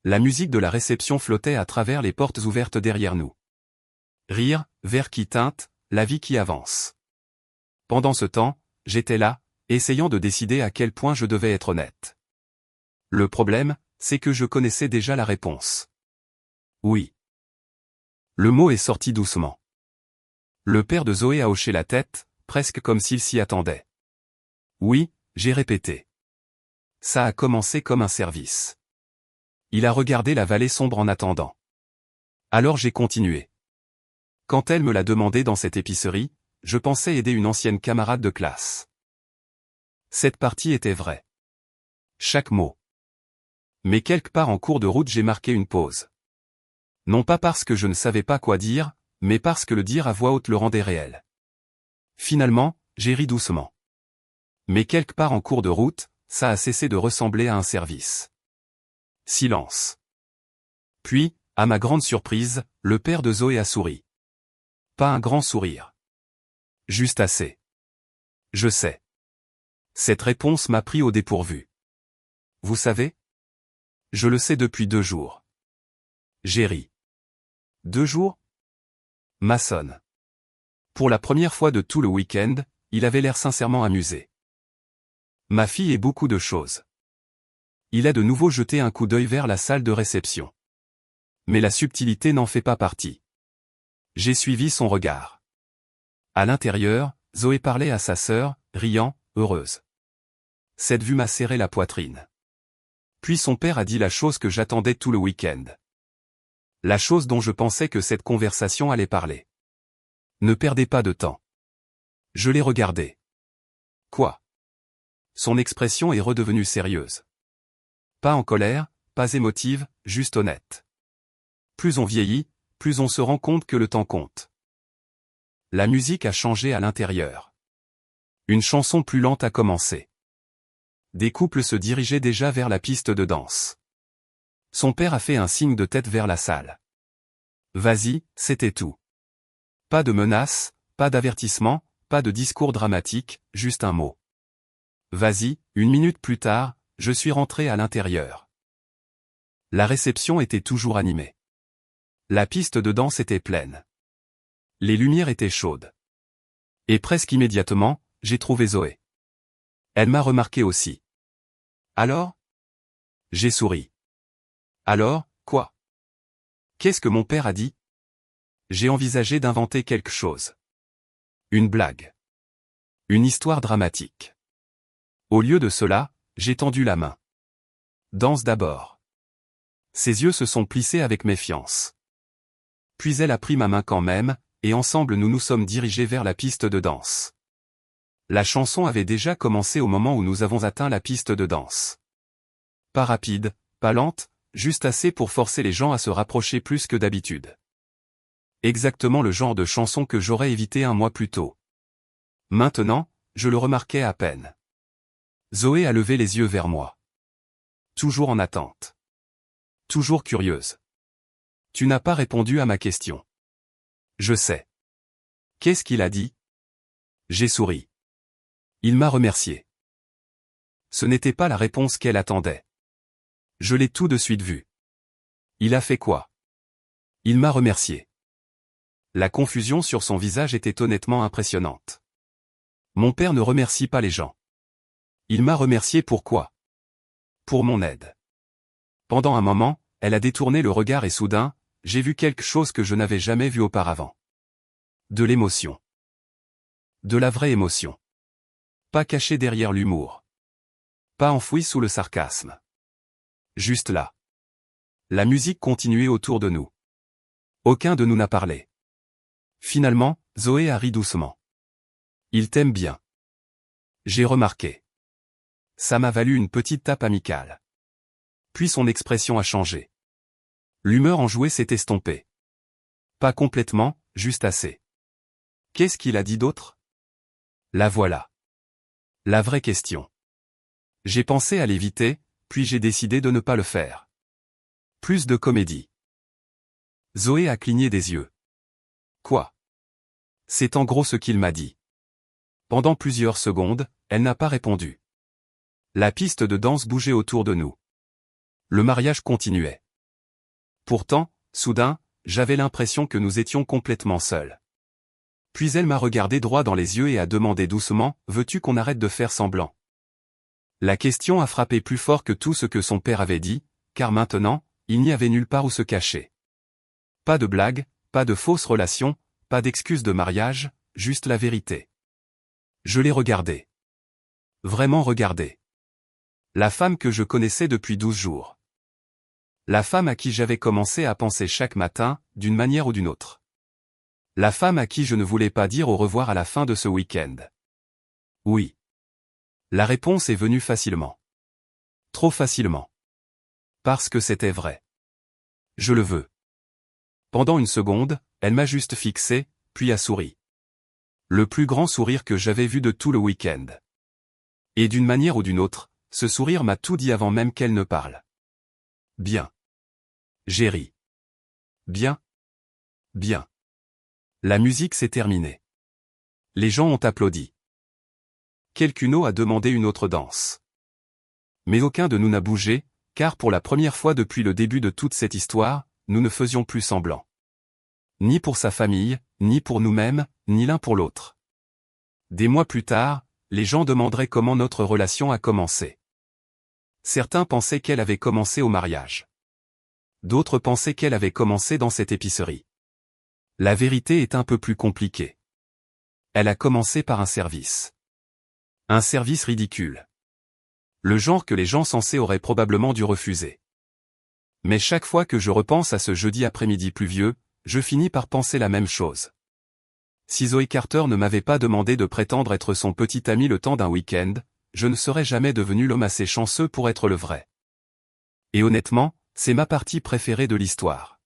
Speaker 1: La musique de la réception flottait à travers les portes ouvertes derrière nous. Rire, verre qui teinte, la vie qui avance. Pendant ce temps, j'étais là, essayant de décider à quel point je devais être honnête. Le problème, c'est que je connaissais déjà la réponse. Oui. Le mot est sorti doucement. Le père de Zoé a hoché la tête, presque comme s'il s'y attendait. Oui, j'ai répété. Ça a commencé comme un service. Il a regardé la vallée sombre en attendant. Alors j'ai continué. Quand elle me l'a demandé dans cette épicerie, je pensais aider une ancienne camarade de classe. Cette partie était vraie. Chaque mot. Mais quelque part en cours de route j'ai marqué une pause. Non pas parce que je ne savais pas quoi dire, mais parce que le dire à voix haute le rendait réel. Finalement, j'ai ri doucement. Mais quelque part en cours de route, ça a cessé de ressembler à un service. Silence. Puis, à ma grande surprise, le père de Zoé a souri. Pas un grand sourire. Juste assez. Je sais. Cette réponse m'a pris au dépourvu. Vous savez? Je le sais depuis 2 jours. J'ai ri. 2 jours? Maçonne. Pour la première fois de tout le week-end, il avait l'air sincèrement amusé. Ma fille et beaucoup de choses. Il a de nouveau jeté un coup d'œil vers la salle de réception. Mais la subtilité n'en fait pas partie. J'ai suivi son regard. À l'intérieur, Zoé parlait à sa sœur, riant, heureuse. Cette vue m'a serré la poitrine. Puis son père a dit la chose que j'attendais tout le week-end. La chose dont je pensais que cette conversation allait parler. Ne perdez pas de temps. Je l'ai regardé. Quoi? Son expression est redevenue sérieuse. Pas en colère, pas émotive, juste honnête. Plus on vieillit, plus on se rend compte que le temps compte. La musique a changé à l'intérieur. Une chanson plus lente a commencé. Des couples se dirigeaient déjà vers la piste de danse. Son père a fait un signe de tête vers la salle. Vas-y, c'était tout. Pas de menace, pas d'avertissement, pas de discours dramatique, juste un mot. Vas-y, 1 minute plus tard, je suis rentré à l'intérieur. La réception était toujours animée. La piste de danse était pleine. Les lumières étaient chaudes. Et presque immédiatement, j'ai trouvé Zoé. Elle m'a remarqué aussi. Alors? J'ai souri. Alors, quoi? Qu'est-ce que mon père a dit? J'ai envisagé d'inventer quelque chose. Une blague. Une histoire dramatique. Au lieu de cela, j'ai tendu la main. Danse d'abord. Ses yeux se sont plissés avec méfiance. Puis elle a pris ma main quand même, et ensemble nous nous sommes dirigés vers la piste de danse. La chanson avait déjà commencé au moment où nous avons atteint la piste de danse. Pas rapide, pas lente, juste assez pour forcer les gens à se rapprocher plus que d'habitude. Exactement le genre de chanson que j'aurais évité 1 mois plus tôt. Maintenant, je le remarquais à peine. Zoé a levé les yeux vers moi. Toujours en attente. Toujours curieuse. Tu n'as pas répondu à ma question. Je sais. Qu'est-ce qu'il a dit? J'ai souri. Il m'a remercié. Ce n'était pas la réponse qu'elle attendait. Je l'ai tout de suite vu. Il a fait quoi? Il m'a remercié. La confusion sur son visage était honnêtement impressionnante. Mon père ne remercie pas les gens. Il m'a remercié pour quoi? Pour mon aide. Pendant un moment, elle a détourné le regard et soudain, j'ai vu quelque chose que je n'avais jamais vu auparavant. De l'émotion. De la vraie émotion. Pas cachée derrière l'humour. Pas enfouie sous le sarcasme. Juste là. La musique continuait autour de nous. Aucun de nous n'a parlé. Finalement, Zoé a ri doucement. Il t'aime bien. J'ai remarqué. Ça m'a valu une petite tape amicale. Puis son expression a changé. L'humeur enjouée s'est estompée. Pas complètement, juste assez. Qu'est-ce qu'il a dit d'autre? La voilà. La vraie question. J'ai pensé à l'éviter, puis j'ai décidé de ne pas le faire. Plus de comédie. Zoé a cligné des yeux. Quoi? C'est en gros ce qu'il m'a dit. Pendant plusieurs secondes, elle n'a pas répondu. La piste de danse bougeait autour de nous. Le mariage continuait. Pourtant, soudain, j'avais l'impression que nous étions complètement seuls. Puis elle m'a regardé droit dans les yeux et a demandé doucement, « Veux-tu qu'on arrête de faire semblant ?» La question a frappé plus fort que tout ce que son père avait dit, car maintenant, il n'y avait nulle part où se cacher. Pas de blagues, pas de fausses relations, pas d'excuses de mariage, juste la vérité. Je l'ai regardée. Vraiment regardée. La femme que je connaissais depuis 12 jours. La femme à qui j'avais commencé à penser chaque matin, d'une manière ou d'une autre. La femme à qui je ne voulais pas dire au revoir à la fin de ce week-end. Oui. La réponse est venue facilement. Trop facilement. Parce que c'était vrai. Je le veux. Pendant une seconde, elle m'a juste fixé, puis a souri. Le plus grand sourire que j'avais vu de tout le week-end. Et d'une manière ou d'une autre, ce sourire m'a tout dit avant même qu'elle ne parle. Bien. J'ai ri. Bien. Bien. La musique s'est terminée. Les gens ont applaudi. Quelqu'un a demandé une autre danse. Mais aucun de nous n'a bougé, car pour la première fois depuis le début de toute cette histoire, nous ne faisions plus semblant. Ni pour sa famille, ni pour nous-mêmes, ni l'un pour l'autre. Des mois plus tard, les gens demanderaient comment notre relation a commencé. Certains pensaient qu'elle avait commencé au mariage. D'autres pensaient qu'elle avait commencé dans cette épicerie. La vérité est un peu plus compliquée. Elle a commencé par un service. Un service ridicule. Le genre que les gens censés auraient probablement dû refuser. Mais chaque fois que je repense à ce jeudi après-midi pluvieux, je finis par penser la même chose. Si Zoé Carter ne m'avait pas demandé de prétendre être son petit ami le temps d'un week-end, je ne serais jamais devenu l'homme assez chanceux pour être le vrai. Et honnêtement, c'est ma partie préférée de l'histoire.